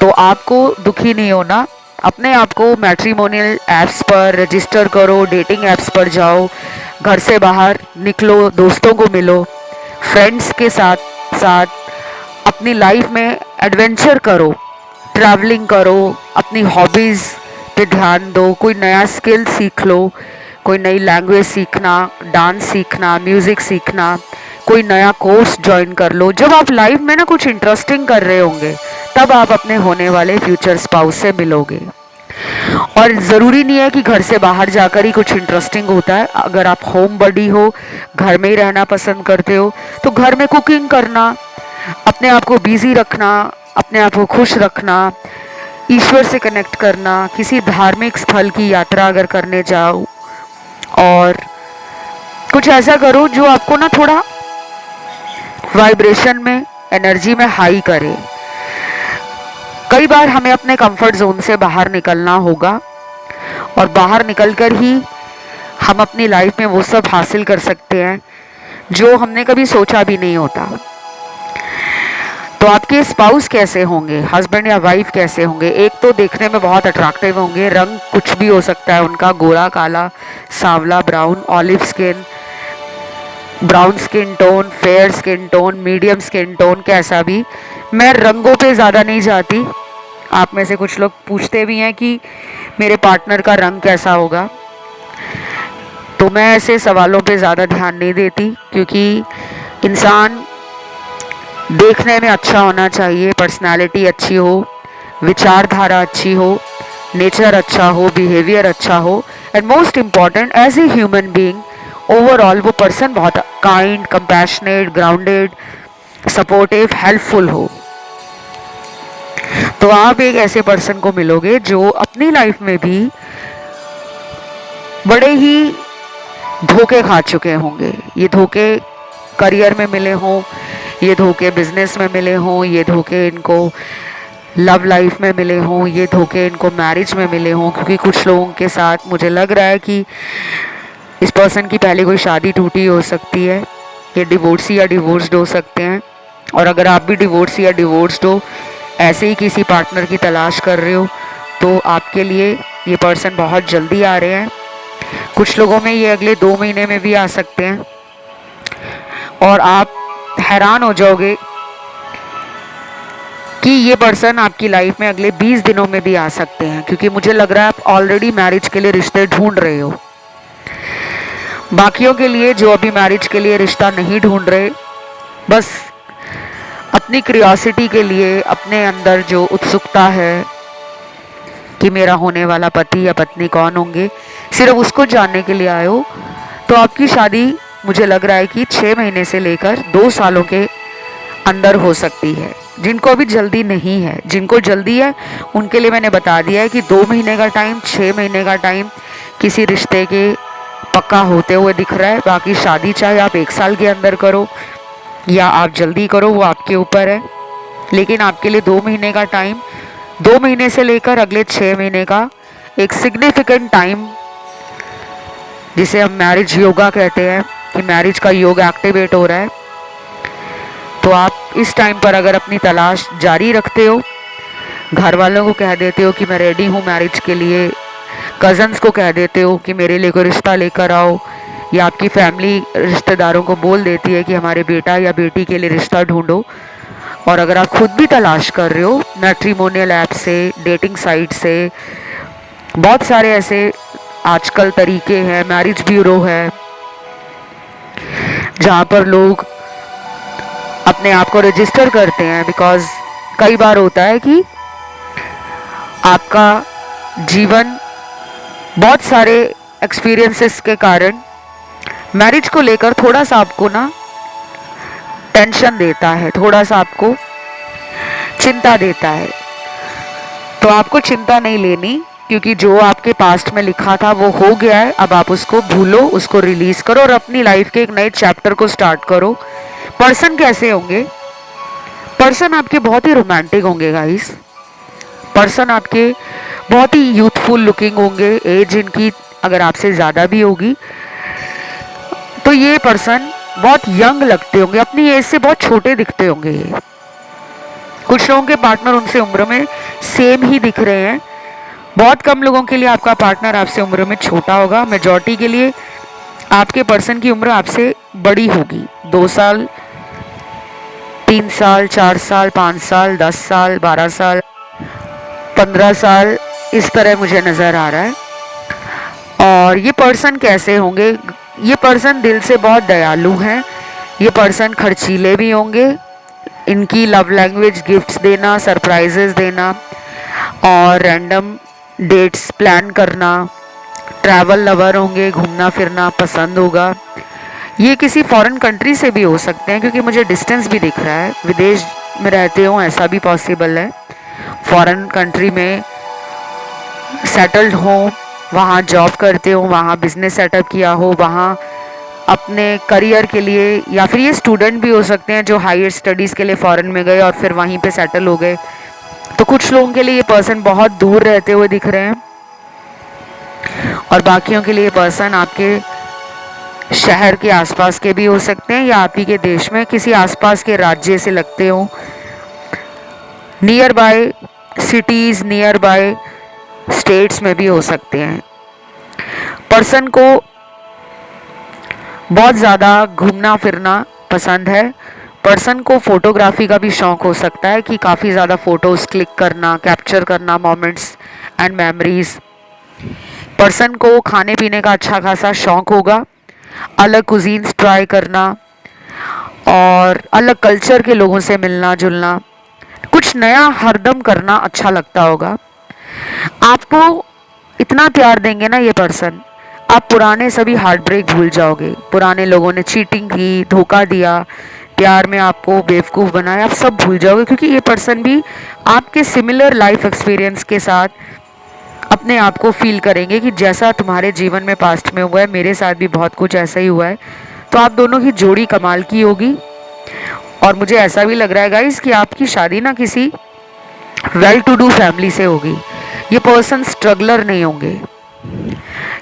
तो आपको दुखी नहीं होना। अपने आप को मैट्रिमोनियल ऐप्स पर रजिस्टर करो, डेटिंग ऐप्स पर जाओ, घर से बाहर निकलो, दोस्तों को मिलो, फ्रेंड्स के साथ साथ अपनी लाइफ में एडवेंचर करो, ट्रैवलिंग करो, अपनी हॉबीज़ पे ध्यान दो, कोई नया स्किल सीख लो, कोई नई लैंग्वेज सीखना, डांस सीखना, म्यूज़िक सीखना, कोई नया कोर्स ज्वाइन कर लो। जब आप लाइफ में ना कुछ इंटरेस्टिंग कर रहे होंगे, तब आप अपने होने वाले फ्यूचर स्पाउस से मिलोगे। और ज़रूरी नहीं है कि घर से बाहर जाकर ही कुछ इंटरेस्टिंग होता है। अगर आप होम बडी हो, घर में ही रहना पसंद करते हो, तो घर में कुकिंग करना, अपने आप को बिजी रखना, अपने आप को खुश रखना, ईश्वर से कनेक्ट करना, किसी धार्मिक स्थल की यात्रा अगर करने जाओ, और कुछ ऐसा करो जो आपको ना थोड़ा वाइब्रेशन में, एनर्जी में हाई करे। कई बार हमें अपने कंफर्ट जोन से बाहर निकलना होगा, और बाहर निकलकर ही हम अपनी लाइफ में वो सब हासिल कर सकते हैं जो हमने कभी सोचा भी नहीं होता। तो आपके स्पाउस कैसे होंगे, हस्बैंड या वाइफ कैसे होंगे? एक तो देखने में बहुत अट्रैक्टिव होंगे, रंग कुछ भी हो सकता है उनका, गोरा, काला, सांवला, brown, olive skin, brown skin tone, fair skin tone, medium skin tone, कैसा भी। मैं रंगों पे ज़्यादा नहीं जाती। आप में से कुछ लोग पूछते भी हैं कि मेरे पार्टनर का रंग कैसा होगा, तो मैं ऐसे सवालों पे ज़्यादा ध्यान नहीं देती, क्योंकि इंसान देखने में अच्छा होना चाहिए, पर्सनालिटी अच्छी हो, विचारधारा अच्छी हो, नेचर अच्छा हो, बिहेवियर अच्छा हो, and most important as a human being overall वो पर्सन बहुत kind, compassionate, grounded, supportive, helpful हो। तो आप एक ऐसे पर्सन को मिलोगे जो अपनी लाइफ में भी बड़े ही धोखे खा चुके होंगे। ये धोखे करियर में मिले हों, ये धोखे बिजनेस में मिले हों, ये धोखे इनको लव लाइफ में मिले हों, ये धोखे इनको मैरिज में मिले हों, क्योंकि कुछ लोगों के साथ मुझे लग रहा है कि इस पर्सन की पहले कोई शादी टूटी हो सकती है, ये डिवोर्सी या डिवोर्स्ड हो सकते हैं। और अगर आप भी डिवोर्सी या डिवोर्स्ड हो, ऐसे ही किसी पार्टनर की तलाश कर रहे हो, तो आपके लिए ये पर्सन बहुत जल्दी आ रहे हैं। कुछ लोगों में ये अगले 2 महीने में भी आ सकते हैं और आप हैरान हो जाओगे कि ये पर्सन आपकी लाइफ में अगले 20 दिनों में भी आ सकते हैं, क्योंकि मुझे लग रहा है आप ऑलरेडी मैरिज के लिए रिश्ते ढूंढ रहे हो। बाकियों के लिए जो अभी मैरिज के लिए रिश्ता नहीं ढूंढ रहे, बस अपनी क्यूरियोसिटी के लिए, अपने अंदर जो उत्सुकता है कि मेरा होने वाला पति या पत्नी कौन होंगे, सिर्फ उसको जानने के लिए आए हो, तो आपकी शादी मुझे लग रहा है कि 6 महीने से लेकर 2 सालों के अंदर हो सकती है। जिनको अभी जल्दी नहीं है, जिनको जल्दी है उनके लिए मैंने बता दिया है कि 2 महीने का टाइम, 6 महीने का टाइम किसी रिश्ते के पक्का होते हुए दिख रहा है। बाकी शादी चाहे आप 1 साल के अंदर करो या आप जल्दी करो, वो आपके ऊपर है। लेकिन आपके लिए 2 महीने का टाइम, 2 महीने से लेकर अगले 6 महीने का एक सिग्निफिकेंट टाइम, जिसे हम मैरिज योगा कहते हैं कि मैरिज का योग एक्टिवेट हो रहा है। तो आप इस टाइम पर अगर अपनी तलाश जारी रखते हो, घर वालों को कह देते हो कि मैं रेडी हूँ मैरिज के लिए, कज़न्स को कह देते हो कि मेरे लिए कोई रिश्ता लेकर आओ, या आपकी फैमिली रिश्तेदारों को बोल देती है कि हमारे बेटा या बेटी के लिए रिश्ता ढूंढो, और अगर आप खुद भी तलाश कर रहे हो मैट्रिमोनियल ऐप से, डेटिंग साइट से, बहुत सारे ऐसे आजकल तरीके हैं, मैरिज ब्यूरो है जहाँ पर लोग अपने आप को रजिस्टर करते हैं। बिकॉज कई बार होता है कि आपका जीवन बहुत सारे एक्सपीरियंसेस के कारण मैरिज को लेकर थोड़ा सा आपको ना टेंशन देता है, थोड़ा सा आपको चिंता देता है। तो आपको चिंता नहीं लेनी, क्योंकि जो आपके पास्ट में लिखा था वो हो गया है। अब आप उसको भूलो, उसको रिलीज करो और अपनी लाइफ के एक नए चैप्टर को स्टार्ट करो। पर्सन कैसे होंगे? पर्सन आपके बहुत ही रोमांटिक होंगे गाइस। पर्सन आपके बहुत ही यूथफुल लुकिंग होंगे। एज इनकी अगर आपसे ज़्यादा भी होगी तो ये पर्सन बहुत यंग लगते होंगे, अपनी एज से बहुत छोटे दिखते होंगे ये। कुछ लोगों के पार्टनर उनसे उम्र में सेम ही दिख रहे हैं। बहुत कम लोगों के लिए आपका पार्टनर आपसे उम्र में छोटा होगा। मेजॉरिटी के लिए आपके पर्सन की उम्र आपसे बड़ी होगी, 2 साल, 3 साल, 4 साल, 5 साल, 10 साल, 12 साल, 15 साल, इस तरह मुझे नज़र आ रहा है। और ये पर्सन कैसे होंगे? ये पर्सन दिल से बहुत दयालु हैं। ये पर्सन खर्चीले भी होंगे। इनकी लव लैंग्वेज गिफ्ट्स देना, सरप्राइजेस देना और रैंडम डेट्स प्लान करना। ट्रैवल लवर होंगे, घूमना फिरना पसंद होगा। ये किसी फॉरेन कंट्री से भी हो सकते हैं, क्योंकि मुझे डिस्टेंस भी दिख रहा है। विदेश में रहते हो ऐसा भी पॉसिबल है। फॉरेन कंट्री में सेटल्ड हो, वहाँ जॉब करते हो, वहाँ बिजनेस सेटअप किया हो, वहाँ अपने करियर के लिए, या फिर ये स्टूडेंट भी हो सकते हैं जो हायर स्टडीज़ के लिए फॉरेन में गए और फिर वहीं पे सेटल हो गए। तो कुछ लोगों के लिए ये पर्सन बहुत दूर रहते हुए दिख रहे हैं और बाकियों के लिए ये पर्सन आपके शहर के आसपास के भी हो सकते हैं, या आप ही के देश में किसी आसपास के राज्य से लगते हो। Near by cities, near by states में भी हो सकते हैं। पर्सन को बहुत ज़्यादा घूमना फिरना पसंद है। पर्सन को फोटोग्राफी का भी शौक़ हो सकता है कि काफ़ी ज़्यादा फ़ोटोज़ क्लिक करना, कैप्चर करना मोमेंट्स एंड मेमोरीज। पर्सन को खाने पीने का अच्छा खासा शौक़ होगा, अलग कुजीन्स ट्राई करना और अलग कल्चर के लोगों से मिलना जुलना, कुछ नया हरदम करना अच्छा लगता होगा। आपको इतना प्यार देंगे ना ये पर्सन, आप पुराने सभी हार्ट ब्रेक भूल जाओगे। पुराने लोगों ने चीटिंग की, धोखा दिया, प्यार में आपको बेवकूफ़ बनाया, आप सब भूल जाओगे, क्योंकि ये पर्सन भी आपके सिमिलर लाइफ एक्सपीरियंस के साथ अपने आप को फील करेंगे कि जैसा तुम्हारे जीवन में पास्ट में हुआ है मेरे साथ भी बहुत कुछ ऐसा ही हुआ है। तो आप दोनों की जोड़ी कमाल की होगी। और मुझे ऐसा भी लग रहा है गाइस कि आपकी शादी ना किसी वेल टू डू फैमिली से होगी। ये पर्सन स्ट्रगलर नहीं होंगे,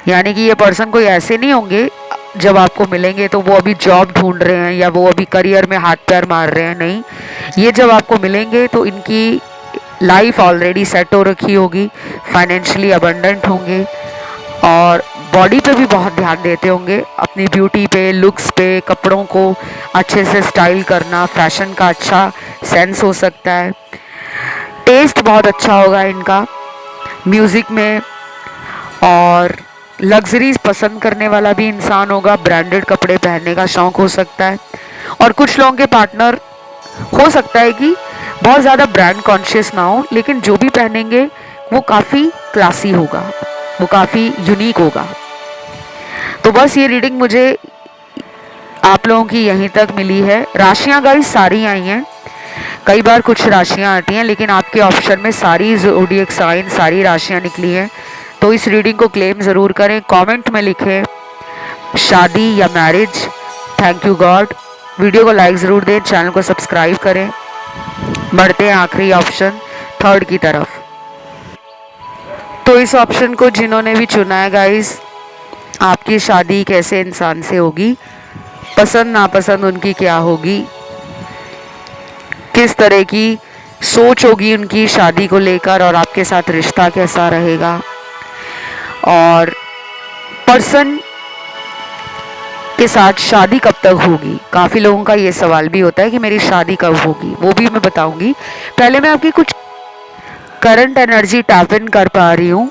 यानी कि ये पर्सन कोई ऐसे नहीं होंगे जब आपको मिलेंगे तो वो अभी जॉब ढूंढ रहे हैं या वो अभी करियर में हाथ पैर मार रहे हैं, नहीं। ये जब आपको मिलेंगे तो इनकी लाइफ ऑलरेडी सेट हो रखी होगी, फाइनेंशियली अबंडेंट होंगे और बॉडी पे भी बहुत ध्यान देते होंगे, अपनी ब्यूटी पे, लुक्स पे, कपड़ों को अच्छे से स्टाइल करना, फैशन का अच्छा सेंस हो सकता है, टेस्ट बहुत अच्छा होगा इनका म्यूज़िक में, और लग्जरीज पसंद करने वाला भी इंसान होगा, ब्रांडेड कपड़े पहनने का शौक हो सकता है। और कुछ लोगों के पार्टनर हो सकता है कि बहुत ज़्यादा ब्रांड कॉन्शियस ना हो, लेकिन जो भी पहनेंगे वो काफ़ी क्लासी होगा, वो काफ़ी यूनिक होगा। तो बस ये रीडिंग मुझे आप लोगों की यहीं तक मिली है। राशियाँ गाइस सारी आई हैं, कई बार कुछ राशियाँ आती हैं, लेकिन आपके ऑप्शन में सारी ज़ोडिएक साइन, सारी राशियाँ निकली हैं। तो इस रीडिंग को क्लेम ज़रूर करें, कमेंट में लिखें शादी या marriage. Thank you God. Video को लाइक ज़रूर दें, चैनल को सब्सक्राइब करें। बढ़ते हैं आखिरी ऑप्शन थर्ड की तरफ। तो इस ऑप्शन को जिन्होंने भी चुना है गाइस, आपकी शादी कैसे इंसान से होगी, पसंद नापसंद उनकी क्या होगी, किस तरह की सोच होगी उनकी शादी को लेकर, और आपके साथ रिश्ता कैसा रहेगा, और पर्सन के साथ शादी कब तक होगी। काफ़ी लोगों का ये सवाल भी होता है कि मेरी शादी कब होगी, वो भी मैं बताऊंगी। पहले मैं आपकी कुछ करंट एनर्जी टैप इन कर पा रही हूँ,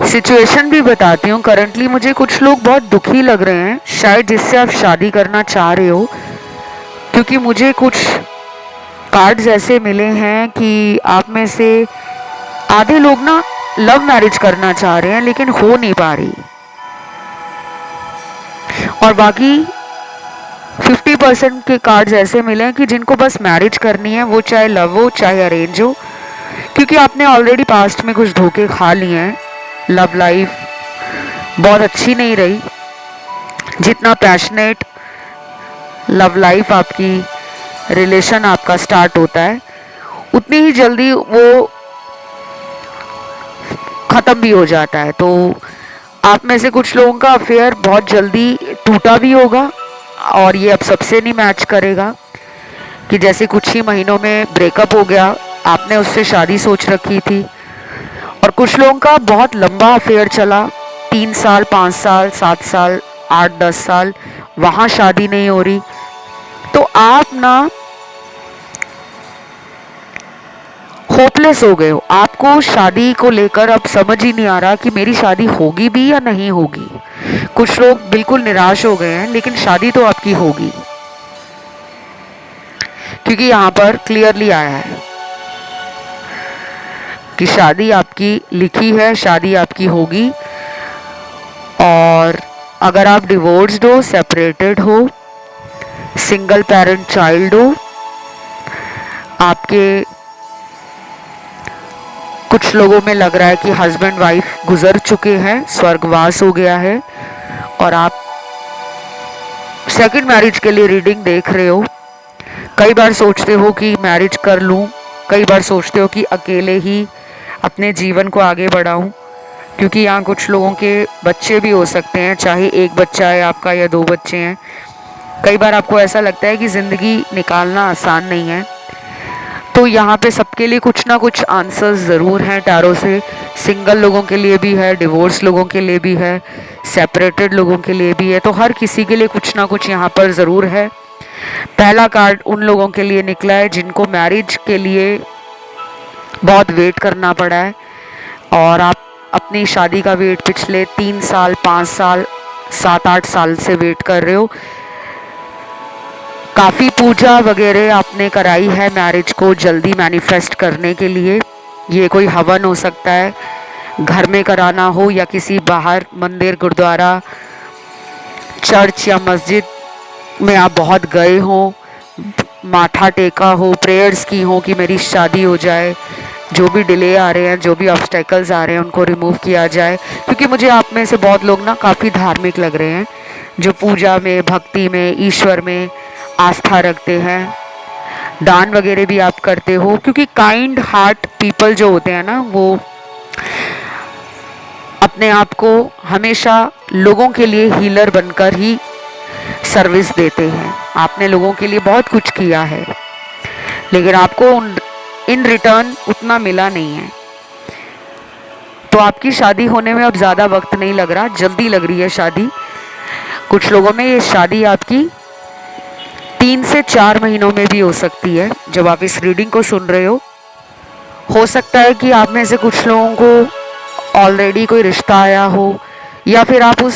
सिचुएशन भी बताती हूँ। करंटली मुझे कुछ लोग बहुत दुखी लग रहे हैं, शायद जिससे आप शादी करना चाह रहे हो, क्योंकि मुझे कुछ कार्ड्स ऐसे मिले हैं कि आप में से आधे लोग ना लव मैरिज करना चाह रहे हैं लेकिन हो नहीं पा रही, और बाकी 50% के कार्ड्स ऐसे मिले हैं कि जिनको बस मैरिज करनी है, वो चाहे लव हो चाहे अरेंज हो, क्योंकि आपने ऑलरेडी पास्ट में कुछ धोखे खा लिए हैं। लव लाइफ बहुत अच्छी नहीं रही, जितना पैशनेट लव लाइफ आपकी, रिलेशन आपका स्टार्ट होता है, उतनी ही जल्दी वो ख़त्म भी हो जाता है। तो आप में से कुछ लोगों का अफेयर बहुत जल्दी टूटा भी होगा, और ये अब सबसे नहीं मैच करेगा कि जैसे कुछ ही महीनों में ब्रेकअप हो गया, आपने उससे शादी सोच रखी थी। और कुछ लोगों का बहुत लंबा अफेयर चला, 3 साल, 5 साल, 7 साल, 8-10 साल, वहाँ शादी नहीं हो रही। तो आप ना होपलेस हो गए हो, आपको शादी को लेकर अब समझ ही नहीं आ रहा कि मेरी शादी होगी भी या नहीं होगी। कुछ लोग बिल्कुल निराश हो गए हैं, लेकिन शादी तो आपकी होगी, क्योंकि यहाँ पर क्लियरली आया है कि शादी आपकी लिखी है, शादी आपकी होगी। और अगर आप डिवोर्स्ड हो, सेपरेटेड हो, सिंगल पेरेंट चाइल्ड हो, आपके कुछ लोगों में लग रहा है कि हस्बैंड वाइफ गुजर चुके हैं, स्वर्गवास हो गया है, और आप सेकंड मैरिज के लिए रीडिंग देख रहे हो। कई बार सोचते हो कि मैरिज कर लूं, कई बार सोचते हो कि अकेले ही अपने जीवन को आगे बढ़ाऊं, क्योंकि यहाँ कुछ लोगों के बच्चे भी हो सकते हैं, चाहे एक बच्चा है आपका या 2 बच्चे हैं। कई बार आपको ऐसा लगता है कि ज़िंदगी निकालना आसान नहीं है। तो यहाँ पे सबके लिए कुछ ना कुछ आंसर्स ज़रूर हैं टैरो से। सिंगल लोगों के लिए भी है, डिवोर्स लोगों के लिए भी है, सेपरेटेड लोगों के लिए भी है। तो हर किसी के लिए कुछ ना कुछ यहाँ पर ज़रूर है। पहला कार्ड उन लोगों के लिए निकला है जिनको मैरिज के लिए बहुत वेट करना पड़ा है, और आप अपनी शादी का वेट पिछले 3 साल, 5 साल, 7-8 साल से वेट कर रहे हो। काफ़ी पूजा वगैरह आपने कराई है मैरिज को जल्दी मैनिफेस्ट करने के लिए। ये कोई हवन हो सकता है, घर में कराना हो या किसी बाहर मंदिर, गुरुद्वारा, चर्च या मस्जिद में आप बहुत गए हों, माथा टेका हो, प्रेयर्स की हो कि मेरी शादी हो जाए, जो भी डिले आ रहे हैं, जो भी ऑब्स्टेकल्स आ रहे हैं उनको रिमूव किया जाए। क्योंकि मुझे आप में से बहुत लोग ना काफ़ी धार्मिक लग रहे हैं, जो पूजा में, भक्ति में, ईश्वर में आस्था रखते हैं, दान वगैरह भी आप करते हो। क्योंकि काइंड हार्ट पीपल जो होते हैं ना, वो अपने आप को हमेशा लोगों के लिए हीलर बनकर ही सर्विस देते हैं। आपने लोगों के लिए बहुत कुछ किया है, लेकिन आपको इन रिटर्न उतना मिला नहीं है। तो आपकी शादी होने में अब ज़्यादा वक्त नहीं लग रहा, जल्दी लग रही है शादी। कुछ लोगों में ये शादी आपकी 3 से 4 महीनों में भी हो सकती है। जब आप इस रीडिंग को सुन रहे हो सकता है कि आप में से कुछ लोगों को ऑलरेडी कोई रिश्ता आया हो, या फिर आप उस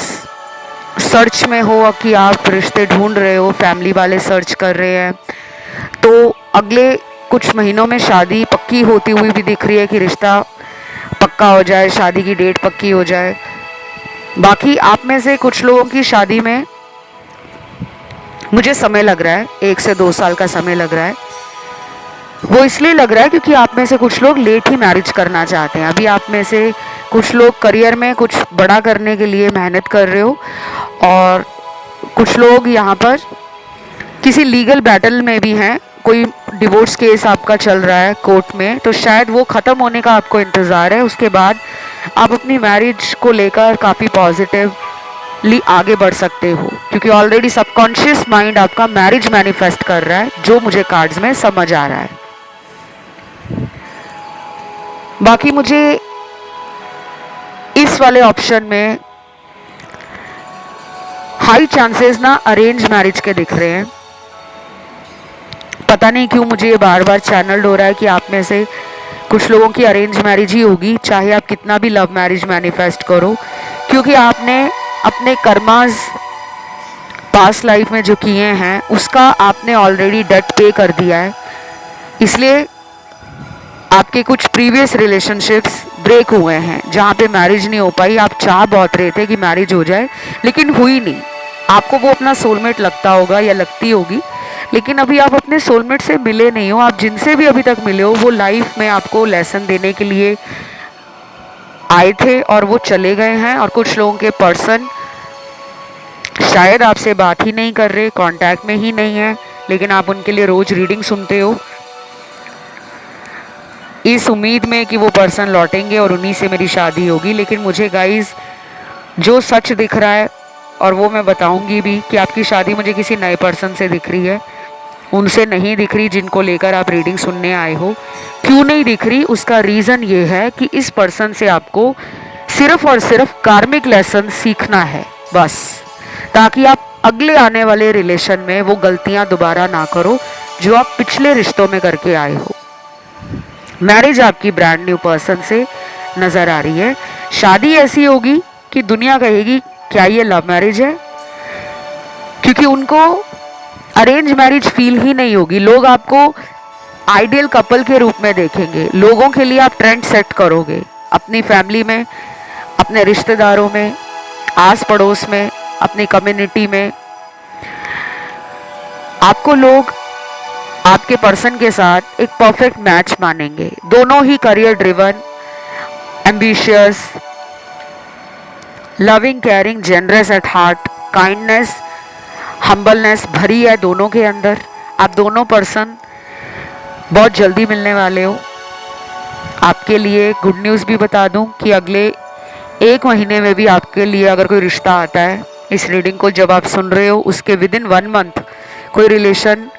सर्च में हो कि आप रिश्ते ढूंढ रहे हो, फैमिली वाले सर्च कर रहे हैं। तो अगले कुछ महीनों में शादी पक्की होती हुई भी दिख रही है कि रिश्ता पक्का हो जाए, शादी की डेट पक्की हो जाए। बाकी आप में से कुछ लोगों की शादी में मुझे समय लग रहा है, 1 से 2 साल का समय लग रहा है। वो इसलिए लग रहा है क्योंकि आप में से कुछ लोग लेट ही मैरिज करना चाहते हैं। अभी आप में से कुछ लोग करियर में कुछ बड़ा करने के लिए मेहनत कर रहे हो, और कुछ लोग यहाँ पर किसी लीगल बैटल में भी हैं। कोई डिवोर्स केस आपका चल रहा है कोर्ट में, तो शायद वो ख़त्म होने का आपको इंतज़ार है। उसके बाद आप अपनी मैरिज को लेकर काफ़ी पॉजिटिवली आगे बढ़ सकते हो, क्योंकि ऑलरेडी सबकॉन्शियस माइंड आपका मैरिज मैनिफेस्ट कर रहा है, जो मुझे कार्ड्स में समझ आ रहा है। बाकी मुझे इस वाले ऑप्शन में हाई चांसेस ना अरेंज मैरिज के दिख रहे हैं। पता नहीं क्यों मुझे ये बार बार चैनल्ड हो रहा है कि आप में से कुछ लोगों की अरेंज मैरिज ही होगी, चाहे आप कितना भी लव मैरिज मैनिफेस्ट करो, क्योंकि आपने अपने कर्मास पास्ट लाइफ में जो किए हैं उसका आपने ऑलरेडी डेट पे कर दिया है। इसलिए आपके कुछ प्रीवियस रिलेशनशिप्स ब्रेक हुए हैं जहाँ पे मैरिज नहीं हो पाई। आप चाह बहुत रहे थे कि मैरिज हो जाए, लेकिन हुई नहीं। आपको वो अपना सोलमेट लगता होगा या लगती होगी, लेकिन अभी आप अपने सोलमेट से मिले नहीं हो। आप जिनसे भी अभी तक मिले हो वो लाइफ में आपको लेसन देने के लिए आए थे और वो चले गए हैं। और कुछ लोगों के पर्सन शायद आपसे बात ही नहीं कर रहे, कांटेक्ट में ही नहीं है, लेकिन आप उनके लिए रोज रीडिंग सुनते हो इस उम्मीद में कि वो पर्सन लौटेंगे और उन्हीं से मेरी शादी होगी। लेकिन मुझे गाइस जो सच दिख रहा है, और वो मैं बताऊंगी भी, कि आपकी शादी मुझे किसी नए पर्सन से दिख रही है, उनसे नहीं दिख रही जिनको लेकर आप रीडिंग सुनने आए हो। क्यों नहीं दिख रही? उसका रीज़न ये है कि इस पर्सन से आपको सिर्फ और सिर्फ कार्मिक लेसन सीखना है बस, ताकि आप अगले आने वाले रिलेशन में वो गलतियां दोबारा ना करो जो आप पिछले रिश्तों में करके आए हो। मैरिज आपकी ब्रांड न्यू पर्सन से नज़र आ रही है। शादी ऐसी होगी कि दुनिया कहेगी क्या ये लव मैरिज है, क्योंकि उनको अरेंज मैरिज फील ही नहीं होगी। लोग आपको आइडियल कपल के रूप में देखेंगे, लोगों के लिए आप ट्रेंड सेट करोगे, अपनी फैमिली में, अपने रिश्तेदारों में, आस पड़ोस में, अपनी कम्युनिटी में। आपको लोग आपके पर्सन के साथ एक परफेक्ट मैच मानेंगे। दोनों ही career driven, ambitious, loving, caring, generous at heart, kindness, humbleness भरी है दोनों के अंदर। आप दोनों पर्सन बहुत जल्दी मिलने वाले हो। आपके लिए गुड न्यूज़ भी बता दूं कि अगले 1 महीने में भी आपके लिए अगर कोई रिश्ता आता है, इस रीडिंग को जब आप सुन रहे हो उसके विदिन 1 मंथ कोई रिलेशन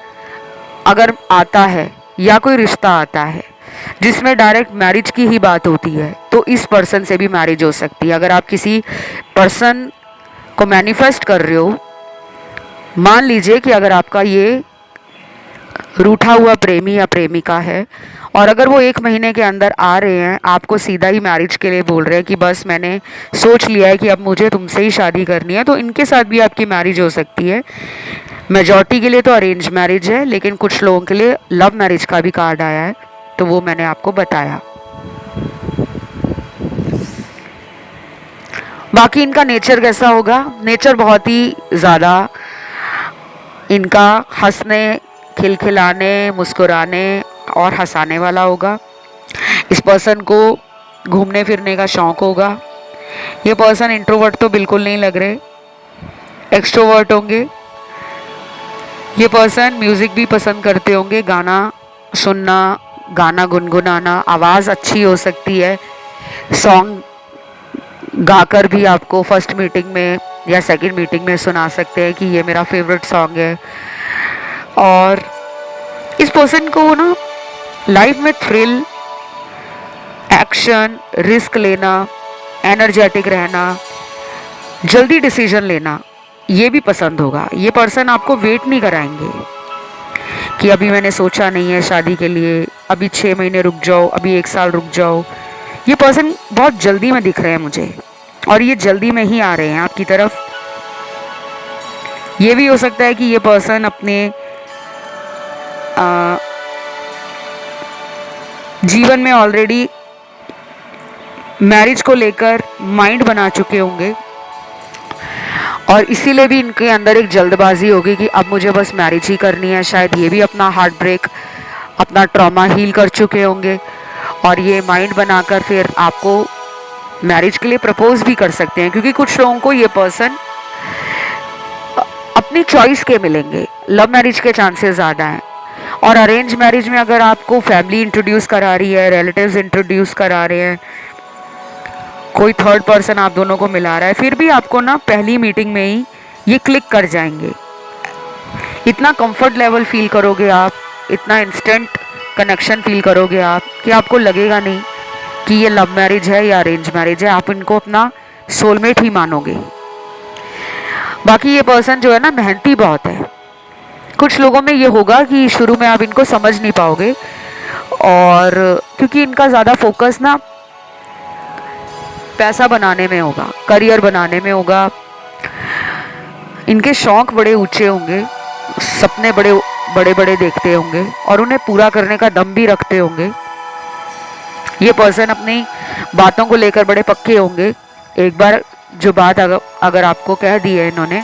अगर आता है या कोई रिश्ता आता है जिसमें डायरेक्ट मैरिज की ही बात होती है, तो इस पर्सन से भी मैरिज हो सकती है। अगर आप किसी पर्सन को मैनिफेस्ट कर रहे हो, मान लीजिए कि अगर आपका ये रूठा हुआ प्रेमी या प्रेमिका है, और अगर वो 1 महीने के अंदर आ रहे हैं, आपको सीधा ही मैरिज के लिए बोल रहे हैं कि बस मैंने सोच लिया है कि अब मुझे तुमसे ही शादी करनी है, तो इनके साथ भी आपकी मैरिज हो सकती है। मेजॉरिटी के लिए तो अरेंज मैरिज है, लेकिन कुछ लोगों के लिए लव मैरिज का भी कार्ड आया है, तो वो मैंने आपको बताया। बाकी इनका नेचर कैसा होगा? नेचर बहुत ही ज़्यादा इनका हंसने, खिलखिलाने, मुस्कुराने और हंसाने वाला होगा। इस पर्सन को घूमने फिरने का शौक़ होगा। ये पर्सन इंट्रोवर्ट तो बिल्कुल नहीं लग रहे, एक्सट्रोवर्ट होंगे। ये पर्सन म्यूज़िक भी पसंद करते होंगे, गाना सुनना, गाना गुनगुनाना, आवाज़ अच्छी हो सकती है, सॉन्ग गाकर भी आपको फर्स्ट मीटिंग में या सेकंड मीटिंग में सुना सकते हैं कि ये मेरा फेवरेट सॉन्ग है। और इस पर्सन को ना लाइफ में थ्रिल, एक्शन, रिस्क लेना, एनर्जेटिक रहना, जल्दी डिसीजन लेना, ये भी पसंद होगा। ये पर्सन आपको वेट नहीं कराएंगे कि अभी मैंने सोचा नहीं है शादी के लिए, अभी 6 महीने रुक जाओ, अभी 1 साल रुक जाओ। ये पर्सन बहुत जल्दी में दिख रहे हैं मुझे, और ये जल्दी में ही आ रहे हैं आपकी तरफ। ये भी हो सकता है कि ये पर्सन अपने जीवन में ऑलरेडी मैरिज को लेकर माइंड बना चुके होंगे, और इसीलिए भी इनके अंदर एक जल्दबाजी होगी कि अब मुझे बस मैरिज ही करनी है। शायद ये भी अपना हार्ट ब्रेक, अपना ट्रॉमा हील कर चुके होंगे, और ये माइंड बनाकर फिर आपको मैरिज के लिए प्रपोज भी कर सकते हैं, क्योंकि कुछ लोगों को ये पर्सन अपनी चॉइस के मिलेंगे। लव मैरिज के चांसेस ज़्यादा हैं, और अरेंज मैरिज में अगर आपको फैमिली इंट्रोड्यूस करा रही है, रिलेटिव्स इंट्रोड्यूस करा रहे हैं, कोई थर्ड पर्सन आप दोनों को मिला रहा है, फिर भी आपको ना पहली मीटिंग में ही ये क्लिक कर जाएंगे। इतना कंफर्ट लेवल फील करोगे आप, इतना इंस्टेंट कनेक्शन फील करोगे आप कि आपको लगेगा नहीं कि ये लव मैरिज है या अरेंज मैरिज है। आप इनको अपना सोलमेट ही मानोगे। बाकी ये पर्सन जो है ना मेहनती बहुत है। कुछ लोगों में ये होगा कि शुरू में आप इनको समझ नहीं पाओगे, और क्योंकि इनका ज़्यादा फोकस ना पैसा बनाने में होगा, करियर बनाने में होगा। इनके शौक़ बड़े ऊंचे होंगे, सपने बड़े बड़े बड़े देखते होंगे, और उन्हें पूरा करने का दम भी रखते होंगे। ये पर्सन अपनी बातों को लेकर बड़े पक्के होंगे। एक बार जो बात अगर आपको कह दी है, इन्होंने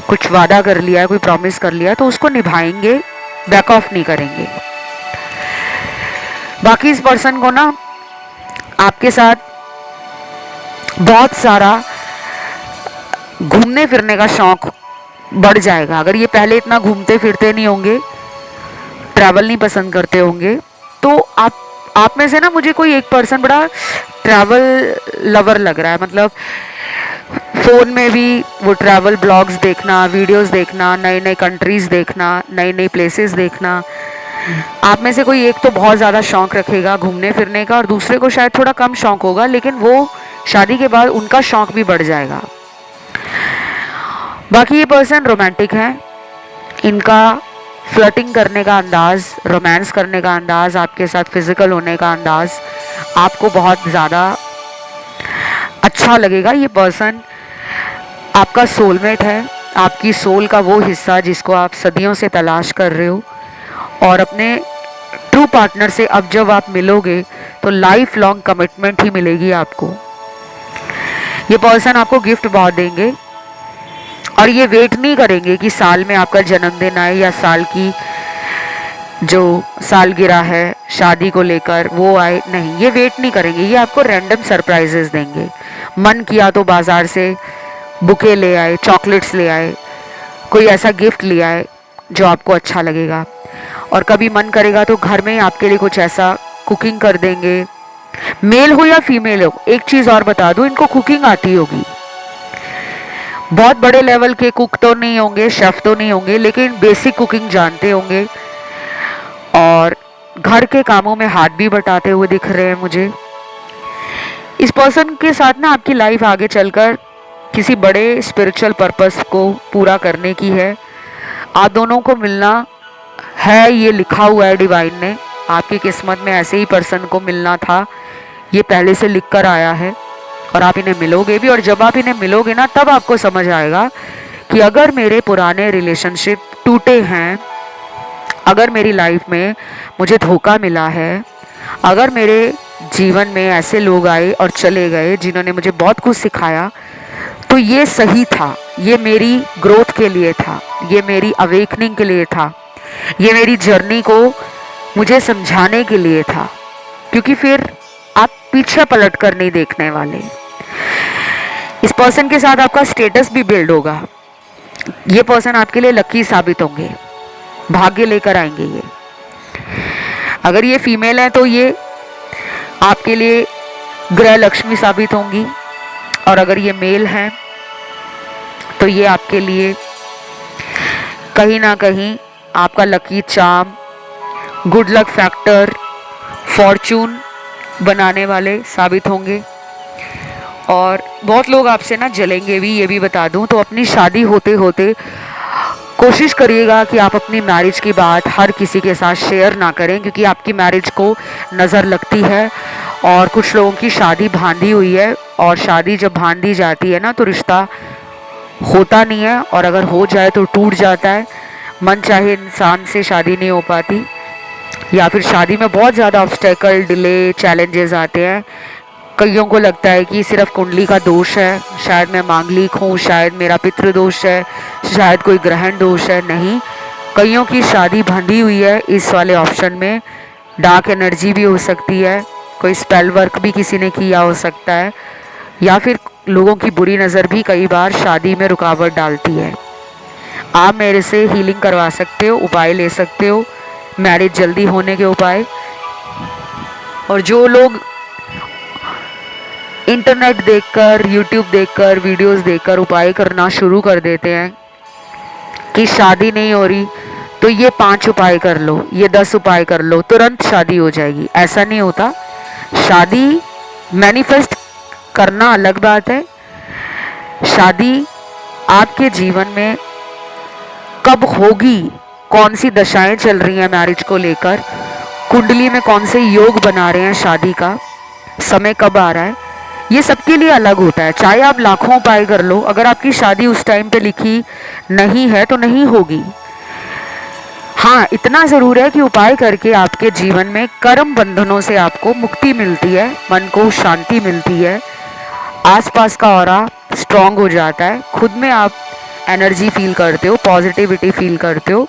कुछ वादा कर लिया है, कोई प्रॉमिस कर लिया, तो उसको निभाएंगे, बैक ऑफ नहीं करेंगे। बाकी इस पर्सन को ना आपके साथ बहुत सारा घूमने फिरने का शौक बढ़ जाएगा। अगर ये पहले इतना घूमते फिरते नहीं होंगे, ट्रैवल नहीं पसंद करते होंगे, तो आप में से ना मुझे कोई एक पर्सन बड़ा ट्रैवल लवर लग रहा है। मतलब फ़ोन में भी वो ट्रैवल ब्लॉग्स देखना, वीडियोस देखना, नई नई कंट्रीज़ देखना, नई नई प्लेसेस देखना। आप में से कोई एक तो बहुत ज़्यादा शौक़ रखेगा घूमने फिरने का, और दूसरे को शायद थोड़ा कम शौक़ होगा, लेकिन वो शादी के बाद उनका शौक़ भी बढ़ जाएगा। बाकी ये पर्सन रोमांटिक है। इनका फ्लर्टिंग करने का अंदाज़, रोमांस करने का अंदाज़, आपके साथ फिज़िकल होने का अंदाज़ आपको बहुत ज़्यादा अच्छा लगेगा। ये पर्सन आपका सोलमेट है, आपकी सोल का वो हिस्सा जिसको आप सदियों से तलाश कर रहे हो, और अपने ट्रू पार्टनर से अब जब आप मिलोगे तो लाइफ लॉन्ग कमिटमेंट ही मिलेगी आपको। ये पर्सन आपको गिफ्ट बहुत देंगे, और ये वेट नहीं करेंगे कि साल में आपका जन्मदिन आए या साल की जो सालगिरह है शादी को लेकर वो आए। नहीं, ये वेट नहीं करेंगे, ये आपको रैंडम सरप्राइजेस देंगे। मन किया तो बाज़ार से बुके ले आए, चॉकलेट्स ले आए, कोई ऐसा गिफ्ट ले आए जो आपको अच्छा लगेगा, और कभी मन करेगा तो घर में ही आपके लिए कुछ ऐसा कुकिंग कर देंगे। मेल हो या फीमेल हो, एक चीज़ और बता दूँ, इनको कुकिंग आती होगी। बहुत बड़े लेवल के कुक तो नहीं होंगे, शेफ़ तो नहीं होंगे, लेकिन बेसिक कुकिंग जानते होंगे, और घर के कामों में हाथ भी बटाते हुए दिख रहे हैं मुझे। इस पर्सन के साथ ना आपकी लाइफ आगे चलकर किसी बड़े स्पिरिचुअल पर्पस को पूरा करने की है। आप दोनों को मिलना है, ये लिखा हुआ है डिवाइन ने। आपकी किस्मत में ऐसे ही पर्सन को मिलना था, ये पहले से लिख कर आया है, और आप इन्हें मिलोगे भी। और जब आप इन्हें मिलोगे ना, तब आपको समझ आएगा कि अगर मेरे पुराने रिलेशनशिप टूटे हैं, अगर मेरी लाइफ में मुझे धोखा मिला है, अगर मेरे जीवन में ऐसे लोग आए और चले गए जिन्होंने मुझे बहुत कुछ सिखाया, तो ये सही था, ये मेरी ग्रोथ के लिए था, ये मेरी अवेकनिंग के लिए था, ये मेरी जर्नी को मुझे समझाने के लिए था, क्योंकि फिर आप पीछे पलट कर नहीं देखने वाले। इस पर्सन के साथ आपका स्टेटस भी बिल्ड होगा। ये पर्सन आपके लिए लकी साबित होंगे, भाग्य लेकर आएंगे। ये अगर ये फीमेल है तो ये आपके लिए ग्रह लक्ष्मी साबित होंगी, और अगर ये मेल है तो ये आपके लिए कहीं ना कहीं आपका lucky charm, good luck factor, Fortune बनाने वाले साबित होंगे। और बहुत लोग आपसे ना जलेंगे भी, ये भी बता दूं। तो अपनी शादी होते होते कोशिश करिएगा कि आप अपनी मैरिज की बात हर किसी के साथ शेयर ना करें, क्योंकि आपकी मैरिज को नज़र लगती है। और कुछ लोगों की शादी बांधी हुई है, और शादी जब बांधी जाती है ना तो रिश्ता होता नहीं है, और अगर हो जाए तो टूट जाता है। मन चाहे इंसान से शादी नहीं हो पाती, या फिर शादी में बहुत ज़्यादा ऑब्स्टेकल, डिले, चैलेंजेस आते हैं। कईयों को लगता है कि सिर्फ कुंडली का दोष है, शायद मैं मांगलिक हूँ, शायद मेरा पितृ दोष है, शायद कोई ग्रहण दोष है। नहीं, कईयों की शादी बंधी हुई है इस वाले ऑप्शन में। डार्क एनर्जी भी हो सकती है, कोई स्पेल वर्क भी किसी ने किया हो सकता है, या फिर लोगों की बुरी नज़र भी कई बार शादी में रुकावट डालती है। आप मेरे से हीलिंग करवा सकते हो, उपाय ले सकते हो, मैरिज जल्दी होने के उपाय। और जो लोग इंटरनेट देखकर, यूट्यूब देखकर, वीडियोस देखकर उपाय करना शुरू कर देते हैं कि शादी नहीं हो रही, तो ये 5 उपाय कर लो, ये 10 उपाय कर लो, तुरंत शादी हो जाएगी। ऐसा नहीं होता। शादी मैनिफेस्ट करना अलग बात है, शादी आपके जीवन में कब होगी, कौन सी दशाएं चल रही हैं मैरिज को लेकर, कुंडली में कौन से योग बना रहे हैं, शादी का समय कब आ रहा है, ये सबके लिए अलग होता है। चाहे आप लाखों उपाय कर लो, अगर आपकी शादी उस टाइम पे लिखी नहीं है तो नहीं होगी। हाँ, इतना ज़रूर है कि उपाय करके आपके जीवन में कर्म बंधनों से आपको मुक्ति मिलती है, मन को शांति मिलती है, आसपास का ऑरा स्ट्रांग हो जाता है, खुद में आप एनर्जी फील करते हो, पॉजिटिविटी फील करते हो।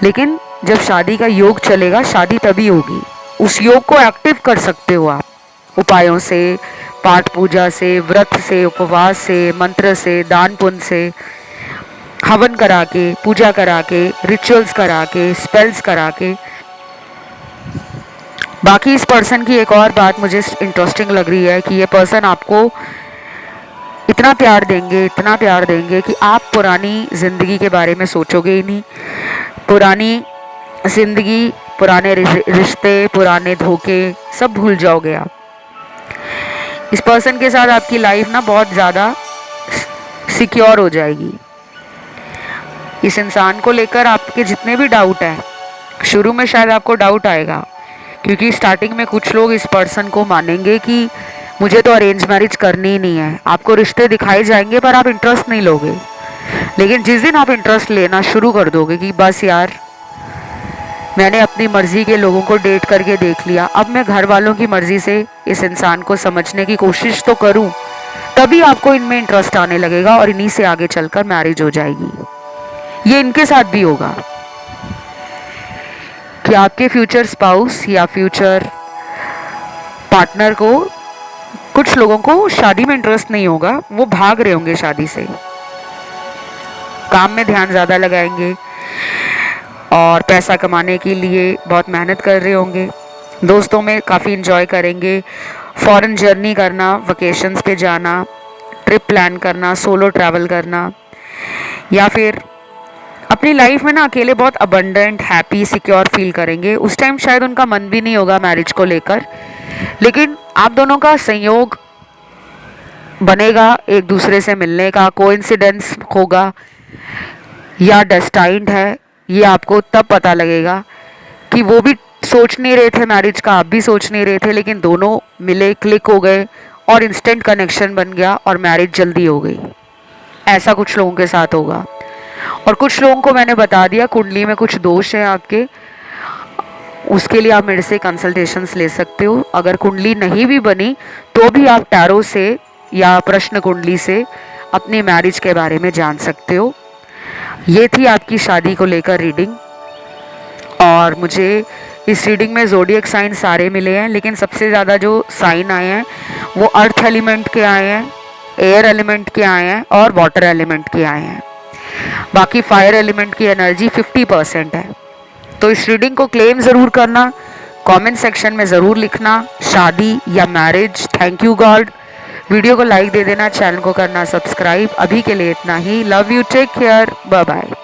लेकिन जब शादी का योग चलेगा, शादी तभी होगी। उस योग को एक्टिव कर सकते हो आप उपायों से, पाठ पूजा से, व्रत से, उपवास से, मंत्र से, दान पुण्य से, हवन करा के, पूजा करा के, रिचुअल्स करा के, स्पेल्स करा के। बाकी इस पर्सन की एक और बात मुझे इंटरेस्टिंग लग रही है कि ये पर्सन आपको इतना प्यार देंगे, इतना प्यार देंगे कि आप पुरानी ज़िंदगी के बारे में सोचोगे ही नहीं। पुरानी ज़िंदगी, पुराने रिश्ते, पुराने धोखे सब भूल जाओगे आप। इस पर्सन के साथ आपकी लाइफ ना बहुत ज़्यादा सिक्योर हो जाएगी। इस इंसान को लेकर आपके जितने भी डाउट हैं, शुरू में शायद आपको डाउट आएगा, क्योंकि स्टार्टिंग में कुछ लोग इस पर्सन को मानेंगे कि मुझे तो अरेंज मैरिज करनी ही नहीं है। आपको रिश्ते दिखाए जाएंगे पर आप इंटरेस्ट नहीं लोगे। लेकिन जिस दिन आप इंटरेस्ट लेना शुरू कर दोगे कि बस यार, मैंने अपनी मर्जी के लोगों को डेट करके देख लिया, अब मैं घर वालों की मर्जी से इस इंसान को समझने की कोशिश तो करूं, तभी आपको इनमें इंटरेस्ट आने लगेगा और इन्हीं से आगे चलकर मैरिज हो जाएगी। ये इनके साथ भी होगा कि आपके फ्यूचर स्पाउस या फ्यूचर पार्टनर को, कुछ लोगों को शादी में इंटरेस्ट नहीं होगा, वो भाग रहे होंगे शादी से, काम में ध्यान ज़्यादा लगाएंगे और पैसा कमाने के लिए बहुत मेहनत कर रहे होंगे, दोस्तों में काफ़ी इंजॉय करेंगे, फॉरेन जर्नी करना, वकेशंस पे जाना, ट्रिप प्लान करना, सोलो ट्रैवल करना, या फिर अपनी लाइफ में ना अकेले बहुत अबंडेंट, हैप्पी, सिक्योर फील करेंगे। उस टाइम शायद उनका मन भी नहीं होगा मैरिज को लेकर, लेकिन आप दोनों का संयोग बनेगा एक दूसरे से मिलने का, कोइंसिडेंस होगा या डेस्टाइंड है, ये आपको तब पता लगेगा कि वो भी सोच नहीं रहे थे मैरिज का, आप भी सोच नहीं रहे थे, लेकिन दोनों मिले, क्लिक हो गए और इंस्टेंट कनेक्शन बन गया और मैरिज जल्दी हो गई। ऐसा कुछ लोगों के साथ होगा। और कुछ लोगों को मैंने बता दिया कुंडली में कुछ दोष हैं आपके, उसके लिए आप मेरे से कंसल्टेशंस ले सकते हो। अगर कुंडली नहीं भी बनी तो भी आप टैरो से या प्रश्न कुंडली से अपनी मैरिज के बारे में जान सकते हो। ये थी आपकी शादी को लेकर रीडिंग। और मुझे इस रीडिंग में ज़ोडिएक साइन सारे मिले हैं, लेकिन सबसे ज़्यादा जो साइन आए हैं वो अर्थ एलिमेंट के आए हैं, एयर एलिमेंट के आए हैं और वाटर एलिमेंट के आए हैं। बाकी फायर एलिमेंट की एनर्जी 50% है। तो इस रीडिंग को क्लेम ज़रूर करना, कमेंट सेक्शन में ज़रूर लिखना शादी या marriage. Thank you God. Video को लाइक दे देना, चैनल को करना सब्सक्राइब। अभी के लिए इतना ही। Love you, take care, bye bye.